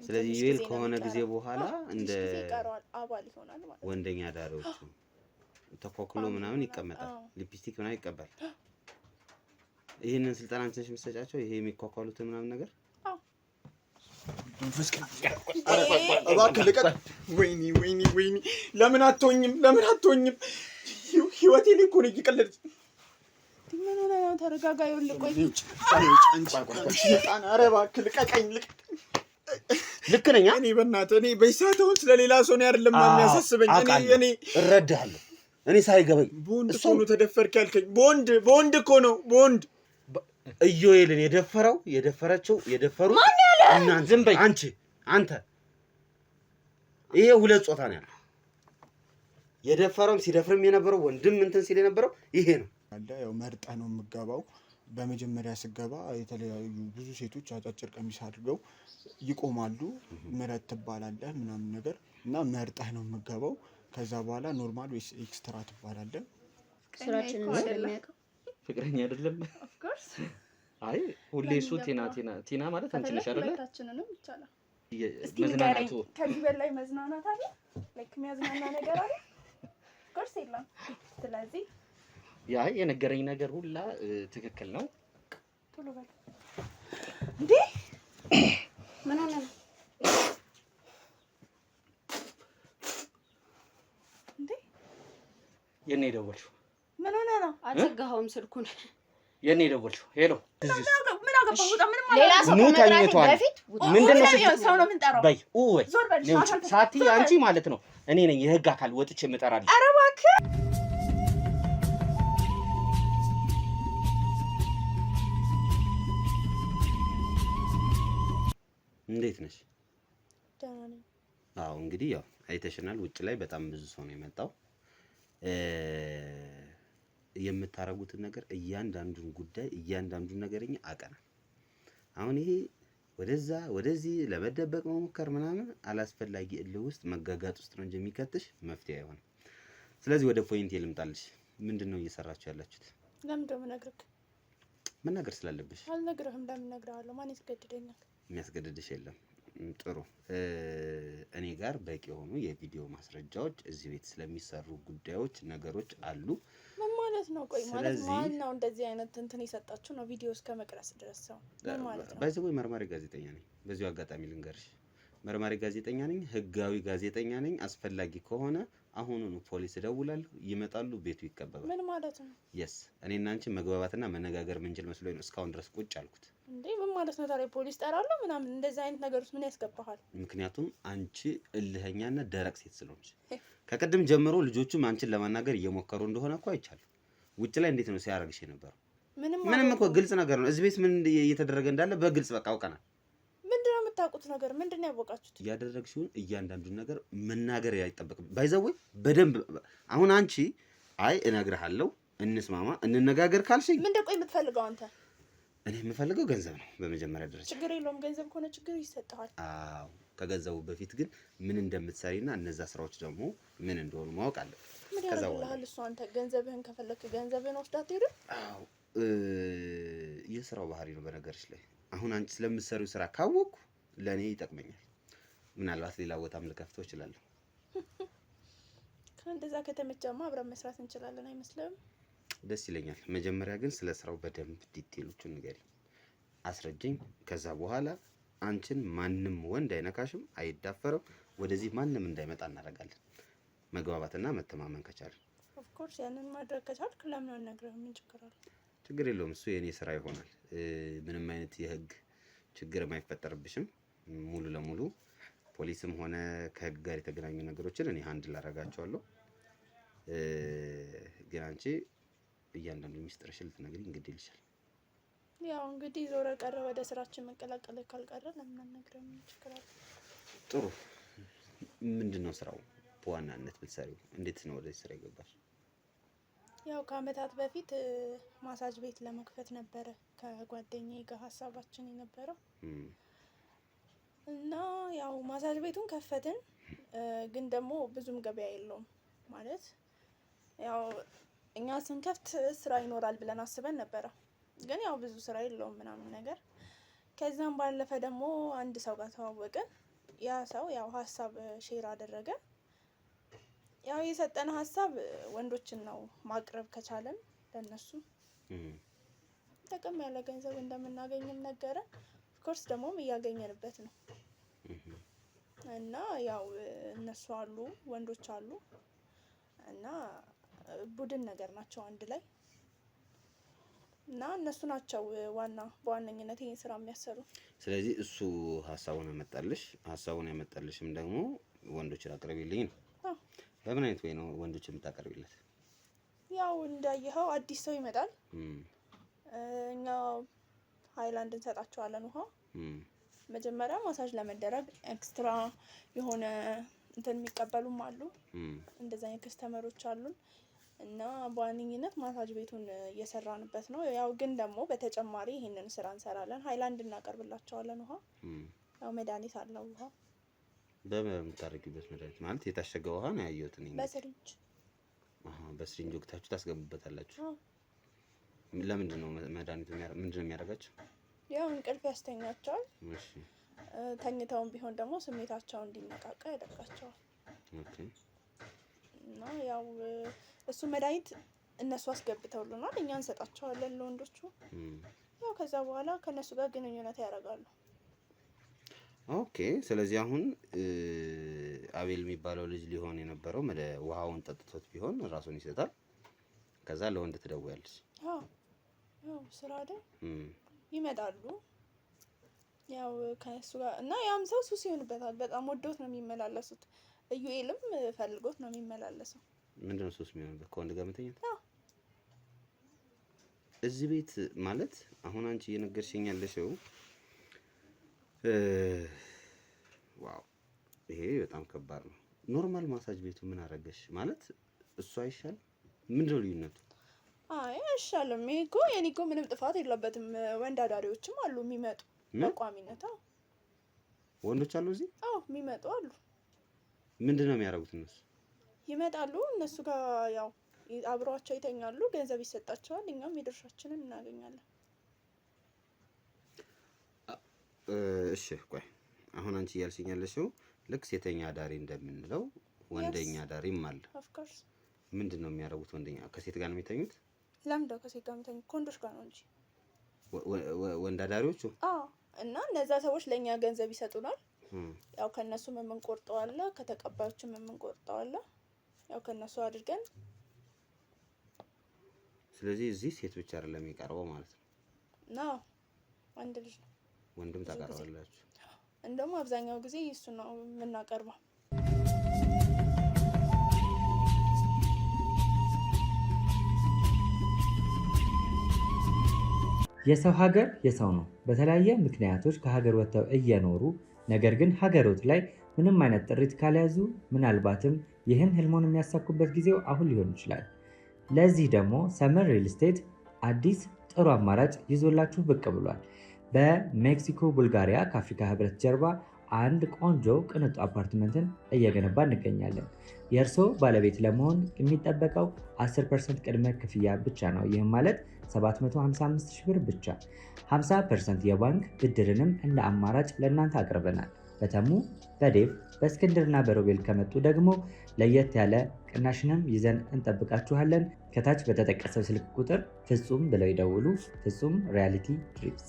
ስለዚህ ዩኤል ከሆነ ጊዜ በኋላ እንደ አባል ይሆናል ማለት ወንደኛ ዳሪዎቹ ተኮክሎ ምናምን ይቀመጣል ሊፕስቲክ ምናምን ይቀበል ይሄንን ስልጣን አንቺ ነሽ የምትሰጫቸው ይሄ የሚኳኳሉት ምናምን ነገር እባክህ ልቀቅ ወይኒ ለምን አትሆኝም ህይወቴ ላይ እኮ ነው እየቀለድሽ ምን ሆነ ነው ተረጋጋ ይኸውልህ ቆይ ኧረ እባክህ ልቀቀኝ ልክ ነኝ እኔ በእናትህ እኔ በይሳተውን ስለሌላ ሰው ነው አይደለም የሚያሳስበኝ እኔ እረዳለሁ እኔ ሳይገበኝ ቦንድ እኮ ነው ተደፈርክ ያልከኝ ቦንድ እኮ ነው ቦንድ ኢዮኤልን የደፈረችው እና ዝም በይ አንተ ይሄ ሁለት ጾታ ነው ያለው የደፈረውም ሲደፍርም የነበረው ወንድም እንትን ሲል የነበረው ይሄ ነው አለ ያው መርጣ ነው የምገባው በመጀመሪያ ስገባ የተለያዩ ብዙ ሴቶች አጫጭር ቀሚስ አድርገው ይቆማሉ ምረት ትባላለህ ምናምን ነገር እና መርጣ ነው የምገባው ከዛ በኋላ ኖርማል ወይስ ኤክስትራ ትባላለህ ስራችንን ስለሚያውቀው ፍቅረኛ አይደለም ኦፍ ኮርስ አይ ሁሌ እሱ ቲና ማለት አንቺ ነሽ አይደል ሁለታችንንም ይቻላል መዝናናቱ ከዚህ በላይ መዝናናት አለ ላይክ የሚያዝናና ነገር አለ ኦፍ ኮርስ የለም ስለዚህ ያ የነገረኝ ነገር ሁላ ትክክል ነው ቶሎ በል እንዴ ምን ሆነ እንዴ የኔ ደወልሽው ምን ሆነ ነው አዘጋኸውም ስልኩን የኔ ደወልሽው ሄሎ ምን አገባው ወጣ ምንም ማለት ሌላ ሰው ከመጥራቴ በፊት ምንድነው ሰው ነው የምንጠራው በይ ወይ ሳቲ አንቺ ማለት ነው እኔ ነኝ የህግ አካል ወጥቼ የምጠራልሽ ኧረ እባክህ እንዴት ነሽ ደህና ነኝ አዎ እንግዲህ ያው አይተሽናል ውጭ ላይ በጣም ብዙ ሰው ነው የመጣው የምታረጉትን ነገር እያንዳንዱን ጉዳይ እያንዳንዱን ነገርኛ አቀና አሁን ይሄ ወደዚህ ለመደበቅ መሞከር ምናምን አላስፈላጊ እልህ ውስጥ መጋጋጥ ውስጥ ነው እንጂ የሚከትሽ መፍትሄ አይሆንም ስለዚህ ወደ ፖይንት ልምጣልሽ ምንድነው እየሰራችሁ ያላችሁት ለምን ደም ነግርክ መናገር ስላለብሽ አልነግርህም ለምን ነግርሃለሁ ማን ያስገድደኛል የሚያስገድድሽ የለም ጥሩ እኔ ጋር በቂ የሆኑ የቪዲዮ ማስረጃዎች እዚህ ቤት ስለሚሰሩ ጉዳዮች ነገሮች አሉ ምን ማለት ነው ቆይ ማለት ማን ነው እንደዚህ አይነት እንትን የሰጣችሁ ነው ቪዲዮ እስከ መቅረጽ ድረስ ነው ምን ማለት ነው ባይዘው መርማሪ ጋዜጠኛ ነኝ በዚሁ አጋጣሚ ልንገርሽ መርማሪ ጋዜጠኛ ነኝ ህጋዊ ጋዜጠኛ ነኝ አስፈላጊ ከሆነ አሁኑኑ ፖሊስ ደውላለሁ ይመጣሉ ቤቱ ይከበባል ምን ማለት ነው yes እኔና አንቺ መግባባትና መነጋገር ምንችል መስሎኝ ነው እስካሁን ድረስ ቁጭ አልኩት እንዴ ምን ማለት ነው ታዲያ ፖሊስ ጠራለሁ ምናምን እንደዚህ አይነት ነገር ውስጥ ምን ያስገባሃል ምክንያቱም አንቺ እልህኛና ደረቅ ሴት ስለሆንሽ ከቀደም ጀምሮ ልጆቹም አንቺን ለማናገር እየሞከሩ እንደሆነ እኮ አይቻለሁ ውጭ ላይ እንዴት ነው ሲያረግሽ የነበረው ምንም እኮ ግልጽ ነገር ነው እዚህ ቤት ምን እየተደረገ እንዳለ በግልጽ በቃ አውቀናል ምንድነው የምታውቁት ነገር ምንድነው ያወቃችሁት ያደረግሽውን እያንዳንዱን ነገር መናገር አይጠበቅም ባይዘው በደንብ አሁን አንቺ አይ እነግርሃለሁ እንስማማ እንነጋገር ካልሽኝ ምንድነው ቆይ የምትፈልገው አንተ እኔ የምፈልገው ገንዘብ ነው በመጀመሪያ ደረጃ ችግር የለውም ገንዘብ ከሆነ ችግር ይሰጣል አዎ ከገንዘቡ በፊት ግን ምን እንደምትሰሪና እነዛ ስራዎች ደግሞ ምን እንደሆኑ ማወቅ አለ ከዛው እሱ አንተ ገንዘብህን ከፈለክ ገንዘብህን ወስዳት ሄዱ አዎ የስራው ባህሪ ነው በነገርሽ ላይ አሁን አንቺ ስለምትሰሪው ስራ ካወቅኩ ለኔ ይጠቅመኛል ምናልባት ሌላ ቦታም ልከፍተው እችላለሁ ከእንደዛ ከተመቸማ አብረን መስራት እንችላለን አይመስልም ደስ ይለኛል መጀመሪያ ግን ስለ ስራው በደንብ ዲቴሎቹን ንገሪ አስረጅኝ ከዛ በኋላ አንቺን ማንንም ወንድ አይነካሽም አይዳፈርም ወደዚህ ማንንም እንዳይመጣ እናደርጋለን መግባባትና መተማመን ከቻለ ኦፍ ኮርስ ያንን ማድረግ ከቻልክ ለምን አንነግርህም ምን ችግር አለ ችግር የለውም እሱ የኔ ስራ ይሆናል ምንም አይነት የህግ ችግር የማይፈጠርብሽም ሙሉ ለሙሉ ፖሊስም ሆነ ከህግ ጋር የተገናኙ ነገሮችን እኔ ሃንድል አደርጋቸዋለሁ ግን አንቺ እያንዳንዱ ሚስጥርሽን ልትነግሪኝ እንግዲህ ይልሻል ያው እንግዲህ ዞረ ቀረ ወደ ስራችን መቀላቀል ካልቀረ ለምን አንነግርህም ምን ችግር አለ ጥሩ ምንድነው ስራው በዋናነት ብትሰሪው እንዴት ነው ወደ ስራ ይገባሽ ያው ከአመታት በፊት ማሳጅ ቤት ለመክፈት ነበር ከጓደኛዬ ጋር ሐሳባችን የነበረው እና ያው ማሳጅ ቤቱን ከፈትን ግን ደግሞ ብዙም ገበያ የለውም ማለት ያው እኛ ስንከፍት ስራ ይኖራል ብለን አስበን ነበር ግን ያው ብዙ ስራ የለውም ምናምን ነገር ከዛም ባለፈ ደግሞ አንድ ሰው ጋር ተዋወቅን ያ ሰው ያው ሀሳብ ሼር አደረገ። ያው የሰጠን ሀሳብ ወንዶችን ነው ማቅረብ ከቻለን ለነሱ ጠቀም ያለ ገንዘብ እንደምናገኝም ነገረ። ኦፍኮርስ ደግሞም እያገኘንበት ነው። እና ያው እነሱ አሉ ወንዶች አሉ እና ቡድን ነገር ናቸው አንድ ላይ እና እነሱ ናቸው በዋነኝነት ይሄን ስራ የሚያሰሩ። ስለዚህ እሱ ሀሳቡን ያመጣልሽም ደግሞ ወንዶችን አቅርቢልኝ ነው። በምን አይነት ወይ ነው ወንዶችን የምታቀርቢለት? ያው እንዳየኸው አዲስ ሰው ይመጣል። እኛ ሃይላንድ እንሰጣቸዋለን ውሃ። መጀመሪያ ማሳጅ ለመደረግ ኤክስትራ የሆነ እንትን የሚቀበሉም አሉ። እንደዛ አይነት ከስተመሮች አሉን እና በዋነኝነት ማሳጅ ቤቱን እየሰራንበት ነው። ያው ግን ደግሞ በተጨማሪ ይሄንን ስራ እንሰራለን። ሃይላንድ እናቀርብላቸዋለን ውሃ። ያው መድኃኒት አለው ውሃ። በምን የምታደርጊበት መድኃኒት ማለት የታሸገ ውሃ ነው ያየሁት እኔ። በስሪንጅ በስሪንጅ ወቅታችሁ ታስገቡበታላችሁ። ለምንድን ነው መድኃኒቱ ምንድን ነው የሚያደርጋቸው? ያው እንቅልፍ ያስተኛቸዋል። እሺ ተኝተውም ቢሆን ደግሞ ስሜታቸው እንዲነቃቃ ያደርጋቸዋል። ኦኬ። እና ያው እሱ መድኃኒት እነሱ አስገብተውልናል፣ እኛ እንሰጣቸዋለን ለወንዶቹ። ያው ከዛ በኋላ ከነሱ ጋር ግንኙነት ያደርጋሉ። ኦኬ። ስለዚህ አሁን አቤል የሚባለው ልጅ ሊሆን የነበረው ውሃውን ጠጥቶት ቢሆን ራሱን ይሰጣል። ከዛ ለወንድ ትደውያለሽ? አዎ ያው ስራ አይደል ይመጣሉ። ያው ከነሱ ጋር እና ያም ሰው ሱስ ይሆንበታል። በጣም ወዶት ነው የሚመላለሱት። እዩኤልም ፈልጎት ነው የሚመላለሰው። ምንድነው ሱስ የሚሆንበት? ከወንድ ጋር መተኛት? እዚህ ቤት ማለት አሁን አንቺ እየነገርሽኝ ያለሽው ዋው ይሄ በጣም ከባድ ነው። ኖርማል ማሳጅ ቤቱ ምን አረገሽ ማለት እሱ አይሻል? ምንድነው ልዩነቱ? አይ አይሻልም። ይሄ እኮ የኔ እኮ ምንም ጥፋት የለበትም። ወንድ አዳሪዎችም አሉ የሚመጡ በቋሚነት። ወንዶች አሉ እዚህ? አዎ የሚመጡ አሉ። ምንድነው የሚያደርጉት እነሱ? ይመጣሉ፣ እነሱ ጋር ያው አብረዋቸው ይተኛሉ፣ ገንዘብ ይሰጣቸዋል፣ እኛም የድርሻችንን እናገኛለን። እሺ ቆይ አሁን አንቺ እያልሽኝ ያለሽው ልክ ሴተኛ አዳሪ እንደምንለው ወንደኛ አዳሪም አለ። ኦፍ ኮርስ። ምንድነው የሚያደርጉት? ወንደኛ ከሴት ጋር ነው የሚተኙት? ለምንድነው ከሴት ጋር የሚተኙት? ከወንዶች ጋር ነው እንጂ ወንድ አዳሪዎቹ? አዎ። እና እነዛ ሰዎች ለኛ ገንዘብ ይሰጡናል። ያው ከነሱ የምንቆርጠው አለ፣ ከተቀባዮችም የምንቆርጠው አለ። ያው ከነሱ አድርገን። ስለዚህ እዚህ ሴት ብቻ አይደለም የሚቀርበው ማለት ነው? ነው ወንድ ልጅ ነው። ወንድም ታቀርባላችሁ? እንደውም አብዛኛው ጊዜ እሱ ነው የምናቀርበው። የሰው ሀገር የሰው ነው። በተለያየ ምክንያቶች ከሀገር ወጥተው እየኖሩ ነገር ግን ሀገሮት ላይ ምንም አይነት ጥሪት ካልያዙ ምናልባትም ይህን ህልሞን የሚያሳኩበት ጊዜው አሁን ሊሆን ይችላል። ለዚህ ደግሞ ሰመር ሪል ስቴት አዲስ ጥሩ አማራጭ ይዞላችሁ ብቅ ብሏል። በሜክሲኮ ቡልጋሪያ ከአፍሪካ ህብረት ጀርባ አንድ ቆንጆ ቅንጡ አፓርትመንትን እየገነባ እንገኛለን። የእርስዎ ባለቤት ለመሆን የሚጠበቀው 10% ቅድመ ክፍያ ብቻ ነው። ይህም ማለት 755,000 ብር ብቻ። 50% የባንክ ብድርንም እንደ አማራጭ ለእናንተ አቅርበናል። በተሙ በዴቭ በእስክንድርና በሮቤል ከመጡ ደግሞ ለየት ያለ ቅናሽንም ይዘን እንጠብቃችኋለን። ከታች በተጠቀሰው ስልክ ቁጥር ፍጹም ብለው ይደውሉ። ፍጹም ሪያሊቲ ትሪፕስ።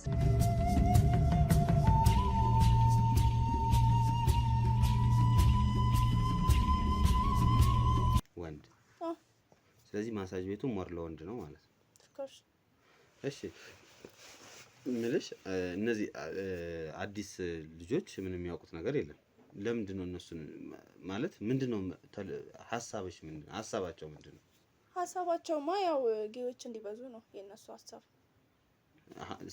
ወንድ። ስለዚህ ማሳጅ ቤቱ ሞር ለወንድ ነው ማለት ነው? እሺ ምልሽ እነዚህ አዲስ ልጆች ምንም የሚያውቁት ነገር የለም። ለምንድን ነው እነሱን ማለት ምንድነው ሀሳብሽ? ምንድነው ሀሳባቸው? ምንድነው ሀሳባቸውማ ያው ጌዎች እንዲበዙ ነው የነሱ ሀሳብ።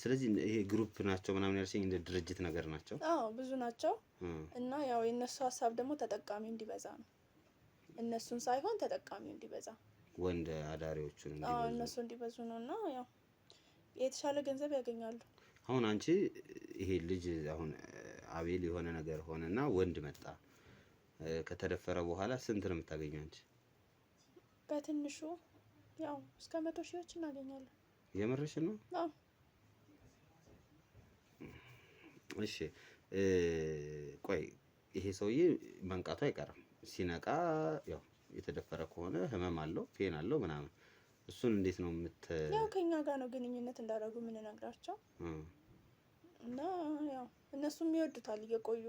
ስለዚህ ይሄ ግሩፕ ናቸው ምናምን ያልሽኝ እንደ ድርጅት ነገር ናቸው? አዎ ብዙ ናቸው። እና ያው የነሱ ሀሳብ ደግሞ ተጠቃሚው እንዲበዛ ነው። እነሱን ሳይሆን ተጠቃሚው እንዲበዛ፣ ወንድ አዳሪዎቹን እንዲበዙ። አዎ እነሱ እንዲበዙ ነው እና ያው የተሻለ ገንዘብ ያገኛሉ። አሁን አንቺ ይሄ ልጅ አሁን አቤል የሆነ ነገር ሆነና ወንድ መጣ ከተደፈረ በኋላ ስንት ነው የምታገኘው አንቺ? በትንሹ ያው እስከ 100 ሺዎች እናገኛለን። የምርሽ ነው? አዎ። እሺ ቆይ ይሄ ሰውዬ መንቃቱ አይቀርም። ሲነቃ ያው የተደፈረ ከሆነ ህመም አለው፣ ፔን አለው ምናምን። እሱን እንዴት ነው ያው ከኛ ጋር ነው ግንኙነት እንዳደረጉ የምንነግራቸው እና ያው እነሱም ይወዱታል እየቆዩ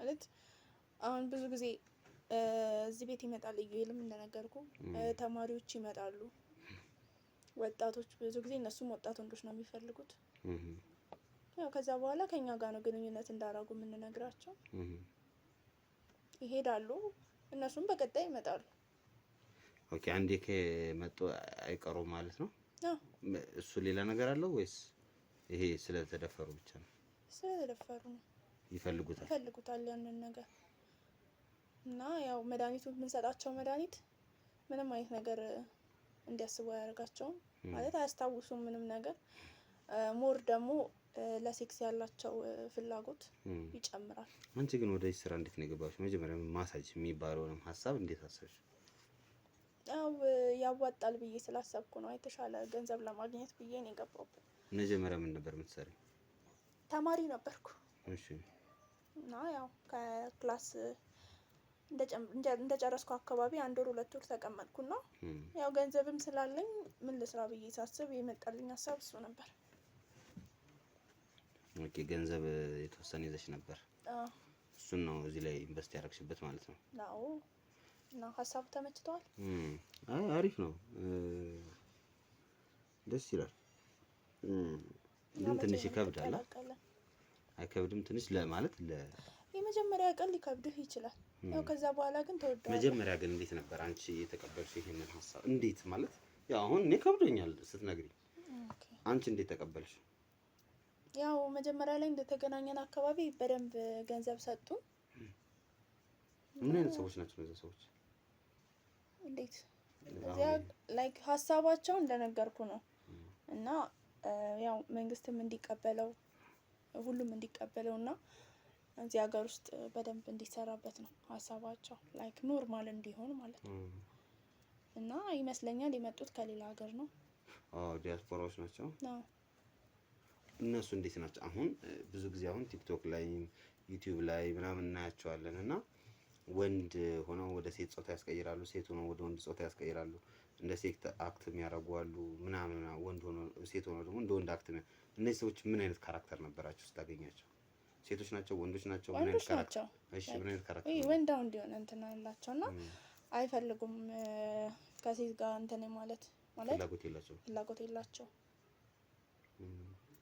ማለት አሁን ብዙ ጊዜ እዚህ ቤት ይመጣል ኢዩኤልም እንደነገርኩ ተማሪዎች ይመጣሉ፣ ወጣቶች ብዙ ጊዜ እነሱም ወጣት ወንዶች ነው የሚፈልጉት። ያው ከዛ በኋላ ከኛ ጋር ነው ግንኙነት እንዳደረጉ የምንነግራቸው። ይሄዳሉ፣ እነሱም በቀጣይ ይመጣሉ። ኦኬ አንዴ ከመጡ አይቀሩም ማለት ነው። እሱ ሌላ ነገር አለው ወይስ ይሄ ስለተደፈሩ ብቻ ነው? ስለተደፈሩ ነው ይፈልጉታል ያንን ነገር እና ያው መድኃኒቱን የምንሰጣቸው መድኃኒት ምንም አይነት ነገር እንዲያስቡ አያደርጋቸውም ማለት አያስታውሱም ምንም ነገር። ሞር ደግሞ ለሴክስ ያላቸው ፍላጎት ይጨምራል። አንቺ ግን ወደዚህ ስራ እንዴት ነው የገባሽ? መጀመሪያ ማሳጅ የሚባለውንም ሀሳብ እንዴት አሰብሽ? ያው ያዋጣል ብዬ ስላሰብኩ ነው። የተሻለ ገንዘብ ለማግኘት ብዬ ነው የገባሁት። መጀመሪያ ምን ነበር የምትሰሪው? ተማሪ ነበርኩ። እሺ። እና ያው ከክላስ እንደጨረስኩ አካባቢ 1 ወር 2 ወር ተቀመጥኩና ያው ገንዘብም ስላለኝ ምን ልስራ ብዬ ሳስብ የመጣልኝ ሀሳብ እሱ ነበር። ኦኬ ገንዘብ የተወሰነ ይዘሽ ነበር? እሱን ነው እዚህ ላይ ኢንቨስት ያደረግሽበት ማለት ነው? አዎ። እና ሀሳቡ ተመችቷል? አይ አሪፍ ነው፣ ደስ ይላል። ግን ትንሽ ይከብዳል። አይከብድም? ትንሽ ለማለት የመጀመሪያ ቀን ሊከብድህ ይችላል። ያው ከዛ በኋላ ግን ተወደዋል። መጀመሪያ ግን እንዴት ነበር አንቺ የተቀበልሽ ይሄንን ሀሳብ? እንዴት ማለት ያው አሁን እኔ ከብዶኛል ስትነግሪኝ፣ አንቺ እንዴት ተቀበልሽ? ያው መጀመሪያ ላይ እንደተገናኘን አካባቢ በደንብ ገንዘብ ሰጡ። ምን አይነት ሰዎች ናቸው እነዚህ ሰዎች? እንዴት እዚያ ላይክ ሀሳባቸው እንደነገርኩ ነው እና ያው መንግስትም እንዲቀበለው ሁሉም እንዲቀበለው እና እዚህ ሀገር ውስጥ በደንብ እንዲሰራበት ነው ሀሳባቸው። ላይክ ኖርማል እንዲሆን ማለት ነው። እና ይመስለኛል የመጡት ከሌላ ሀገር ነው። ዲያስፖራዎች ናቸው። እነሱ እንዴት ናቸው? አሁን ብዙ ጊዜ አሁን ቲክቶክ ላይ ዩቲዩብ ላይ ምናምን እናያቸዋለን እና ወንድ ሆነው ወደ ሴት ጾታ ያስቀይራሉ፣ ሴት ሆነው ወደ ወንድ ጾታ ያስቀይራሉ። እንደ ሴት አክት የሚያደርጉ አሉ ምናምን፣ ወንድ ሆነው ሴት ሆነው ደግሞ እንደ ወንድ አክት። እነዚህ ሰዎች ምን አይነት ካራክተር ነበራቸው ስታገኛቸው? ሴቶች ናቸው? ወንዶች ናቸው? ምን አይነት ካራክተር? እሺ ምን አይነት ካራክተር? ወንዳው እንዲሆን እንትን አላቸውና አይፈልጉም ከሴት ጋር እንትን ማለት ፍላጎት የላቸው።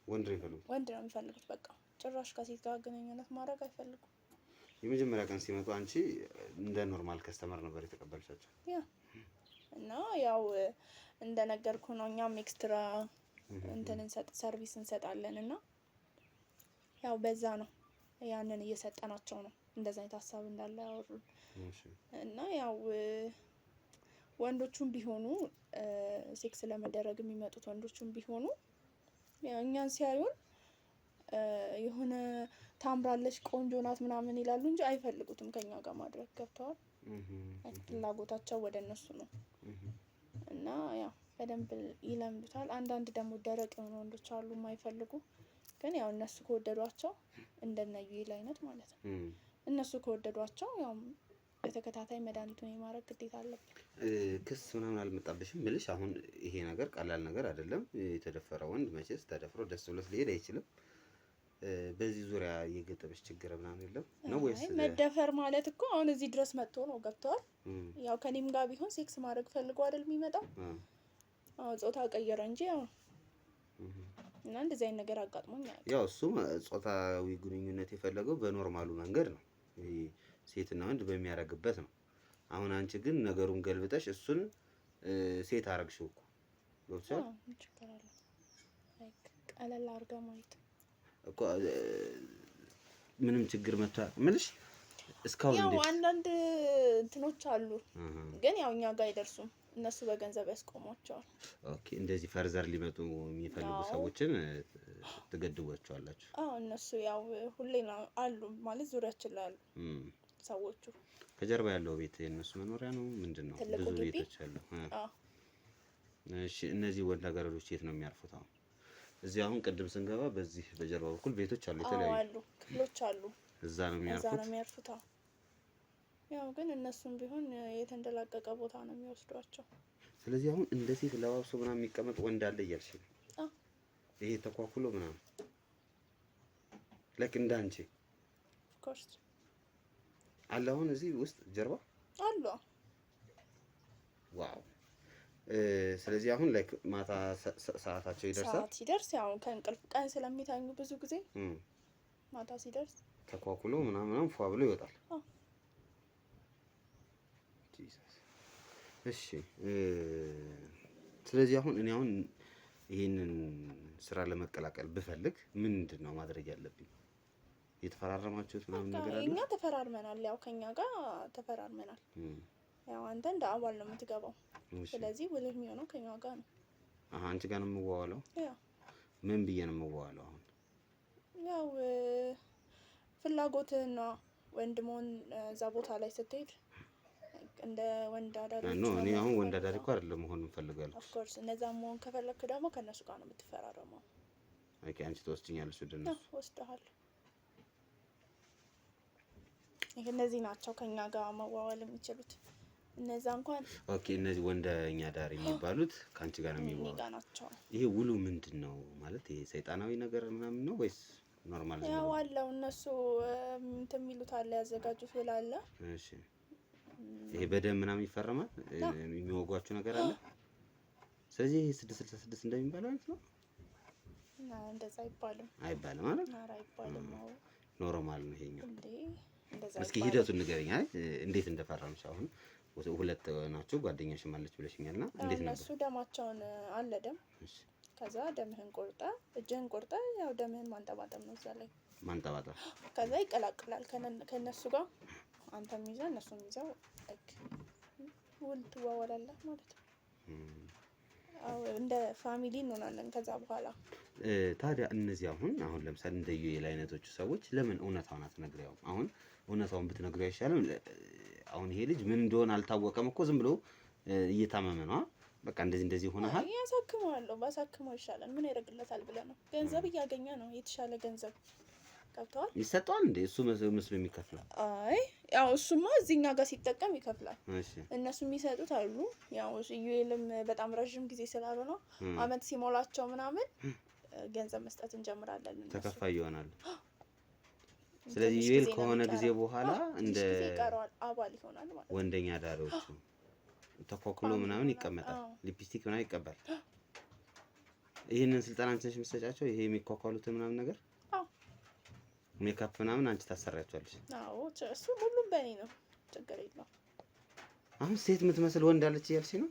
ወንድ ነው የሚፈልጉት? ወንድ ነው የሚፈልጉት። በቃ ጭራሽ ከሴት ጋር ግንኙነት ማድረግ አይፈልጉም። የመጀመሪያ ቀን ሲመጡ አንቺ እንደ ኖርማል ከስተመር ነበር የተቀበልሻቸው? ያ እና ያው እንደነገርኩ ነው እኛም ኤክስትራ እንትን ሰርቪስ እንሰጣለን እና ያው በዛ ነው ያንን እየሰጠናቸው ነው እንደዛ አይነት ሀሳብ እንዳለ ያወሩን እና ያው ወንዶቹም ቢሆኑ ሴክስ ለመደረግ የሚመጡት ወንዶቹም ቢሆኑ ያው እኛን ሲያዩን የሆነ ታምራለች፣ ቆንጆ ናት ምናምን ይላሉ እንጂ አይፈልጉትም ከኛ ጋር ማድረግ። ገብተዋል? ፍላጎታቸው ወደ እነሱ ነው እና ያው በደንብ ይለምዱታል። አንዳንድ ደግሞ ደረቅ የሆኑ ወንዶች አሉ የማይፈልጉ፣ ግን ያው እነሱ ከወደዷቸው እንደነ ዩኤል አይነት ማለት ነው። እነሱ ከወደዷቸው ያው በተከታታይ መድኃኒቱን የማድረግ ግዴታ አለብን። ክስ ምናምን አልመጣብሽም? ብልሽ አሁን ይሄ ነገር ቀላል ነገር አይደለም። የተደፈረ ወንድ መቼስ ተደፍሮ ደስ ብሎት ሊሄድ አይችልም። በዚህ ዙሪያ የገጠመሽ ችግር ምናምን የለም ነው ወይስ? መደፈር ማለት እኮ አሁን እዚህ ድረስ መጥቶ ነው። ገብተዋል? ያው ከኔም ጋር ቢሆን ሴክስ ማድረግ ፈልጎ አይደል የሚመጣው? ጾታ ቀየረ እንጂ ያው እና እንደዚህ አይነት ነገር አጋጥሞኝ አያውቅም። ያው እሱ ጾታዊ ግንኙነት የፈለገው በኖርማሉ መንገድ ነው፣ ሴትና ወንድ በሚያረግበት ነው። አሁን አንቺ ግን ነገሩን ገልብጠሽ እሱን ሴት አረግሽው እኮ ገብቶሻል? ችግር አለ ላይክ ቀለል አድርጋ ማለት እኮ ምንም ችግር መጣ ምንሽ እስካሁን ያው አንዳንድ እንትኖች አሉ፣ ግን ያው እኛ ጋር አይደርሱም። እነሱ በገንዘብ ያስቆሟቸዋል። ኦኬ እንደዚህ ፈርዘር ሊመጡ የሚፈልጉ ሰዎችን ትገድቧቸዋላችሁ? አዎ እነሱ ያው ሁሌ አሉ ማለት ዙሪያችን ላይ አሉ ሰዎቹ። ከጀርባ ያለው ቤት የእነሱ መኖሪያ ነው ምንድነው? ብዙ ቤቶች አሉ። እሺ እነዚህ ወንዳገረዶች የት ነው የሚያርፉት? አሁን እዚህ አሁን ቅድም ስንገባ በዚህ በጀርባ በኩል ቤቶች አሉ፣ የተለያዩ አሉ፣ ክፍሎች አሉ። እዛ ነው የሚያርፉት። ያው ግን እነሱም ቢሆን የተንደላቀቀ ቦታ ነው የሚወስዷቸው። ስለዚህ አሁን እንደ ሴት ለባብሶ ምናምን የሚቀመጥ ወንድ አለ እያልሽ ነው? ይሄ ተኳኩሎ ምናምን ለክ እንዳንቺ ኦፍ ኮርስ አለ አሁን እዚህ ውስጥ ጀርባ አሉ። ዋው። ስለዚህ አሁን ላይክ ማታ ሰዓታቸው ይደርሳል። ሰዓት ሲደርስ ያው ከእንቅልፍ ቀን ስለሚታኙ ብዙ ጊዜ ማታ ሲደርስ ተኳኩሎ ምናምን ፏ ብሎ ይወጣል። እሺ ስለዚህ አሁን እኔ አሁን ይሄንን ስራ ለመቀላቀል ብፈልግ ምንድነው ማድረግ ያለብኝ? የተፈራረማችሁት ምናምን ነገር አለ? እኛ ተፈራርመናል። ያው ከኛ ጋር ተፈራርመናል። ያው አንተ እንደ አባል ነው የምትገባው። ስለዚህ ውልህ የሚሆነው ከኛ ጋር ነው። አንቺ ጋር ነው የምዋዋለው? ያው ምን ብዬ ነው የምዋዋለው? አሁን ያው ፍላጎትህና ወንድሞን እዛ ቦታ ላይ ስትሄድ እንደ ወንድ አዳሪ ነው። እኔ አሁን ወንድ አዳሪ እኮ አይደለም መሆን እንፈልጋለሁ። ኦፍ ኮርስ እነዛ መሆን ከፈለክ ደግሞ ከነሱ ጋር ነው የምትፈራረመው። ኦኬ አንቺ ትወስጂኛለሽ ወደ እነሱ? ወስደሃል። እነዚህ ናቸው ከኛ ጋር መዋዋል የሚችሉት። እነዛ እንኳን ኦኬ እነዚህ ወንደኛ አዳሪ የሚባሉት ካንቺ ጋር ነው የሚዋዋሉ ናቸው። ይሄ ውሉ ምንድነው ማለት? ይሄ ሰይጣናዊ ነገር ምናምን ነው ወይስ ኖርማል ነው? ያው አለው እነሱ እንትን የሚሉት አለ፣ ያዘጋጁት ውል አለ። እሺ ይሄ በደም ምናምን ይፈረማል? የሚወጓችሁ ነገር አለ? ስለዚህ 666 እንደሚባለው አይነት ነው? እንደዛ አይባልም ማለት? ኧረ አይባልም። ኖርማል ነው ይሄኛው። እንደዛ እስኪ ሂደቱን ንገረኝ። እንዴት እንደፈረምሽ? አሁን ሁለት ናቸው ጓደኛሽም አለች ብለሽኛልና እንዴት ነው? እነሱ ደማቸውን አለ ደም። ከዛ ደምህን ቆርጠ እጅህን ቆርጠ ያው ደምህን ማንጠባጠብ ነው። እዛ ላይ ማንጠባጠብ። ከዛ ይቀላቅላል ከነሱ ጋር አንተም ይዘህ እነሱም ይዘው ውል ትዋዋላለህ ማለት ነው። እንደ ፋሚሊ እንሆናለን ከዛ በኋላ። ታዲያ እነዚህ አሁን ለምሳሌ እንደ ዩኤል አይነቶቹ ሰዎች ለምን እውነታውን አትነግሪውም? አሁን እውነታውን ብትነግሪው አይሻልም? አሁን ይሄ ልጅ ምን እንደሆነ አልታወቀም እኮ ዝም ብሎ እየታመመ ነው። በቃ እንደዚህ ሆነሃል። ያሳክመዋለሁ። ባሳክመው ይሻላል። ምን ያደርግለታል ብለህ ነው? ገንዘብ እያገኘ ነው። የተሻለ ገንዘብ ገብተዋል። ይሰጠዋል እንዴ? እሱ መስሎ የሚከፍለው? አይ ያው እሱማ እዚህኛ ጋር ሲጠቀም ይከፍላል። እነሱ የሚሰጡት አሉ። ያው ዩኤልም በጣም ረጅም ጊዜ ስላልሆነ አመት ሲሞላቸው ምናምን ገንዘብ መስጠት እንጀምራለን። ተከፋይ ይሆናል። ስለዚህ ዩኤል ከሆነ ጊዜ በኋላ እንደ አባል ይሆናል ማለት ወንደኛ ዳሪዎቹ ተኮክሎ ምናምን ይቀመጣል። ሊፕስቲክ ምናምን ይቀበል። ይሄንን ስልጣን አንቺ ነሽ የምትሰጫቸው? ይሄ የሚኳኳሉትን ምናምን ነገር ሜካፕ ምናምን አንቺ ታሰራያቸዋለሽ? አዎ እሱ ሁሉም በእኔ ነው። ችግር የለውም። አሁን ሴት የምትመስል ወንድ አለች እያልሽ ነው?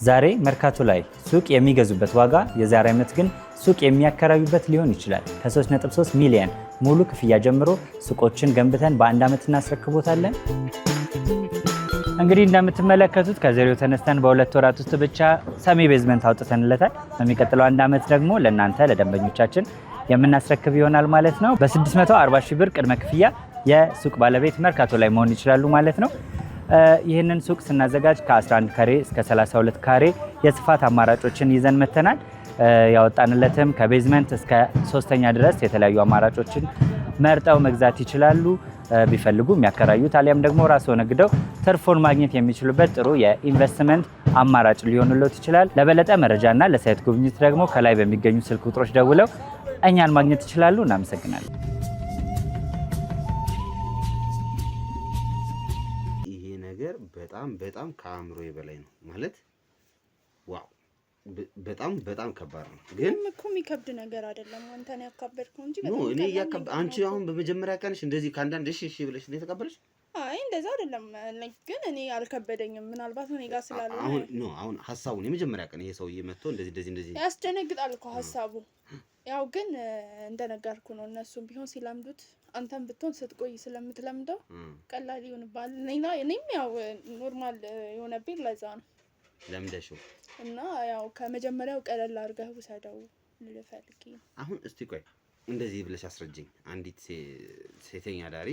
ዛሬ መርካቶ ላይ ሱቅ የሚገዙበት ዋጋ የዛሬ ዓመት ግን ሱቅ የሚያከራዩበት ሊሆን ይችላል። ከ3.3 ሚሊዮን ሙሉ ክፍያ ጀምሮ ሱቆችን ገንብተን በአንድ ዓመት እናስረክቦታለን። እንግዲህ እንደምትመለከቱት ከዜሮ ተነስተን በሁለት ወራት ውስጥ ብቻ ሰሚ ቤዝመንት አውጥተንለታል። በሚቀጥለው አንድ ዓመት ደግሞ ለእናንተ ለደንበኞቻችን የምናስረክብ ይሆናል ማለት ነው። በ640 ሺህ ብር ቅድመ ክፍያ የሱቅ ባለቤት መርካቶ ላይ መሆን ይችላሉ ማለት ነው። ይህንን ሱቅ ስናዘጋጅ ከ11 ካሬ እስከ 32 ካሬ የስፋት አማራጮችን ይዘን መተናል። ያወጣንለትም ከቤዝመንት እስከ 3ኛ ድረስ የተለያዩ አማራጮችን መርጠው መግዛት ይችላሉ። ቢፈልጉ የሚያከራዩት አሊያም ደግሞ ራስዎ ነግደው ትርፉን ማግኘት የሚችሉበት ጥሩ የኢንቨስትመንት አማራጭ ሊሆንልዎት ይችላል። ለበለጠ መረጃና ለሳይት ጉብኝት ደግሞ ከላይ በሚገኙ ስልክ ቁጥሮች ደውለው እኛን ማግኘት ይችላሉ። እናመሰግናለን። ይሄ ነገር በጣም ከአእምሮ በላይ ነው ማለት ዋው! በጣም ከባድ ነው። ግን እኮ የሚከብድ ነገር አይደለም። አንተን ያካበድከው እንጂ እኔ አንቺ አሁን በመጀመሪያ ቀንሽ እንደዚህ ከአንዳንድ እሺ ብለሽ ነው የተቀበለሽ? አይ እንደዛ አይደለም። ግን እኔ አልከበደኝም። ምናልባት እኔ ጋር ስላልሆነ አሁን ሀሳቡን የመጀመሪያ ቀን ይሄ ሰውዬ መጥቶ እንደዚህ ያስደነግጣል እኮ ሀሳቡ። ያው ግን እንደነገርኩ ነው። እነሱም ቢሆን ሲለምዱት አንተም ብትሆን ስትቆይ ስለምትለምደው ቀላል ይሆንባል። እኔም ያው ኖርማል የሆነብኝ ለዛ ነው ለምደሽው እና ያው ከመጀመሪያው ቀለል አድርገህ ውሰደው ልፈልጊ። አሁን እስቲ ቆይ እንደዚህ ብለሽ አስረጅኝ። አንዲት ሴተኛ ዳሪ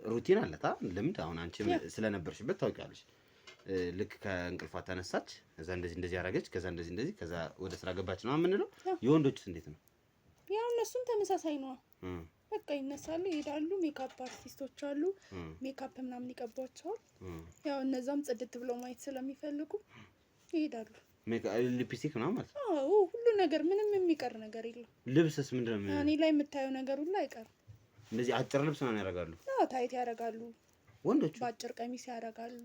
ሩቲን አለታ ልምድ አሁን አንቺ ስለነበርሽበት ታውቂያለሽ። ልክ ከእንቅልፏ ተነሳች፣ ከዛ እንደዚህ ያደረገች፣ ከዛ እንደዚህ ከዛ ወደ ስራ ገባች ነው የምንለው። የወንዶችስ እንዴት ነው? ያው እነሱም ተመሳሳይ ነው። በቃ ይነሳሉ፣ ይሄዳሉ። ሜካፕ አርቲስቶች አሉ፣ ሜካፕ ምናምን ይቀባቸዋል። ያው እነዛም ጽድት ብለው ማየት ስለሚፈልጉ ይሄዳሉ። ሊፕስቲክ ምናምን ማለት ነው። አዎ ሁሉ ነገር ምንም የሚቀር ነገር የለም። ልብስስ ምንድን ነው? እኔ ላይ የምታየው ነገር ሁሉ አይቀርም። እንደዚህ አጭር ልብስ ነው ያደርጋሉ? አዎ ታይት ያደርጋሉ፣ ወንዶች በአጭር ቀሚስ ያደርጋሉ።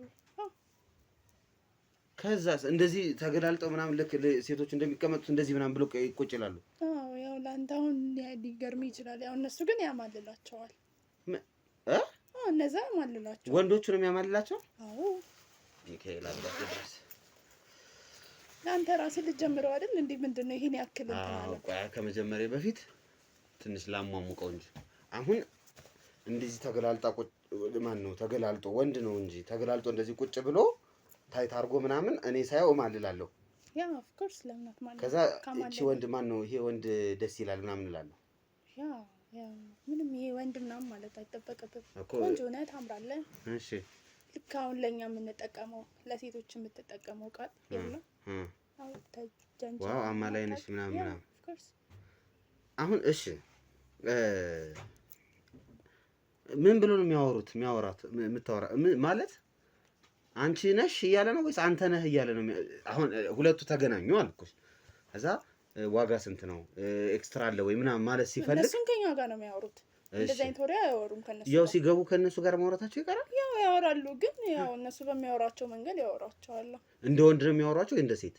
ከዛስ እንደዚህ ተገላልጠው ምናምን ልክ ሴቶች እንደሚቀመጡት እንደዚህ ምናምን ብሎ ቁጭ ይላሉ። አዎ ያው ለአንተ አሁን ሊገርም ይችላል። ያው እነሱ ግን ያማልላቸዋል። እነዛ ያማልላቸዋል። ወንዶቹ ነው የሚያማልላቸው? አዎ ሚካኤል አባቴስ ለአንተ ራስህ ልትጀምረው አይደል እንዴ? ምንድነው ይሄን ያክል ከመጀመሪያ በፊት ትንሽ ላሟሙቀው እንጂ አሁን እንደዚህ ተገላልጣ ማን ነው ተገላልጦ? ወንድ ነው እንጂ ተገላልጦ እንደዚህ ቁጭ ብሎ ታይት አድርጎ ምናምን እኔ ሳየው እማልላለሁ። ያ ኦፍ ኮርስ ለምናት ማለት ከዛ እቺ ወንድ ማን ነው ይሄ ወንድ ደስ ይላል ምናምን እላለሁ። ያ ምንም ይሄ ወንድ ምናምን ማለት አይጠበቅብም። ቆንጆ ነህ፣ ታምራለህ። እሺ ልክ አሁን ለኛ የምንጠቀመው ለሴቶች የምትጠቀመው ቃል ይኸውልህ። አዎ ተጀንጀ ዋው አማላይ ነሽ ምናምን ኦፍ ኮርስ። አሁን እሺ ምን ብሎ ነው የሚያወራት የምታወራ ማለት አንቺ ነሽ እያለ ነው ወይስ አንተ ነህ እያለ ነው? አሁን ሁለቱ ተገናኙ አልኩሽ። ከዛ ዋጋ ስንት ነው ኤክስትራ አለ ወይ ምናምን ማለት ሲፈልግ እነሱም ከኛ ጋር ነው የሚያወሩት። እንደዛ አይነት ወሬ አያወሩም ከነሱ። ያው ሲገቡ ከነሱ ጋር ማውራታቸው ይቀራል። ያው ያወራሉ፣ ግን ያው እነሱ በሚያወራቸው መንገድ ያወራቸዋል። እንደ ወንድ ነው የሚያወራቸው እንደ ሴት?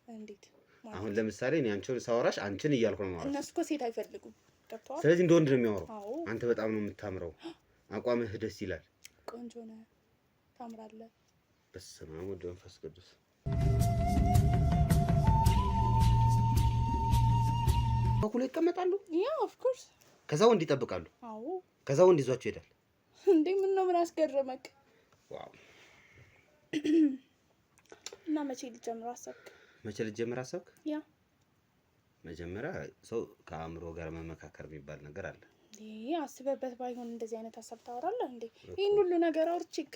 እንዴት? አሁን ለምሳሌ እኔ አንቺን ሳወራሽ አንቺን እያልኩ ነው የማወራው። እነሱ እኮ ሴት አይፈልጉም። ገብቶሃል? ስለዚህ እንደ ወንድ ነው የሚያወራው። አንተ በጣም ነው የምታምረው፣ አቋምህ ደስ ይላል፣ ቆንጆ ነህ፣ ታምራለህ። በስመ አብ ወወልድ ወመንፈስ ቅዱስ። በኩል ይቀመጣሉ። ያ ኦፍ ኮርስ። ከዛ ወንድ ይጠብቃሉ። አዎ። ከዛ ወንድ ይዟቸው ይሄዳል። እንዴ ምን ነው ምን አስገረመክ? ዋው። እና መቼ ልጀምር አሰብክ? መቼ ልጀምር አሰብክ? ያ መጀመሪያ ሰው ከአእምሮ ጋር መመካከር የሚባል ነገር አለ። እንዴ አስበበት ባይሆን እንደዚህ አይነት ሀሳብ ታወራለህ እንዴ? ይሄን ሁሉ ነገር አውርቼክ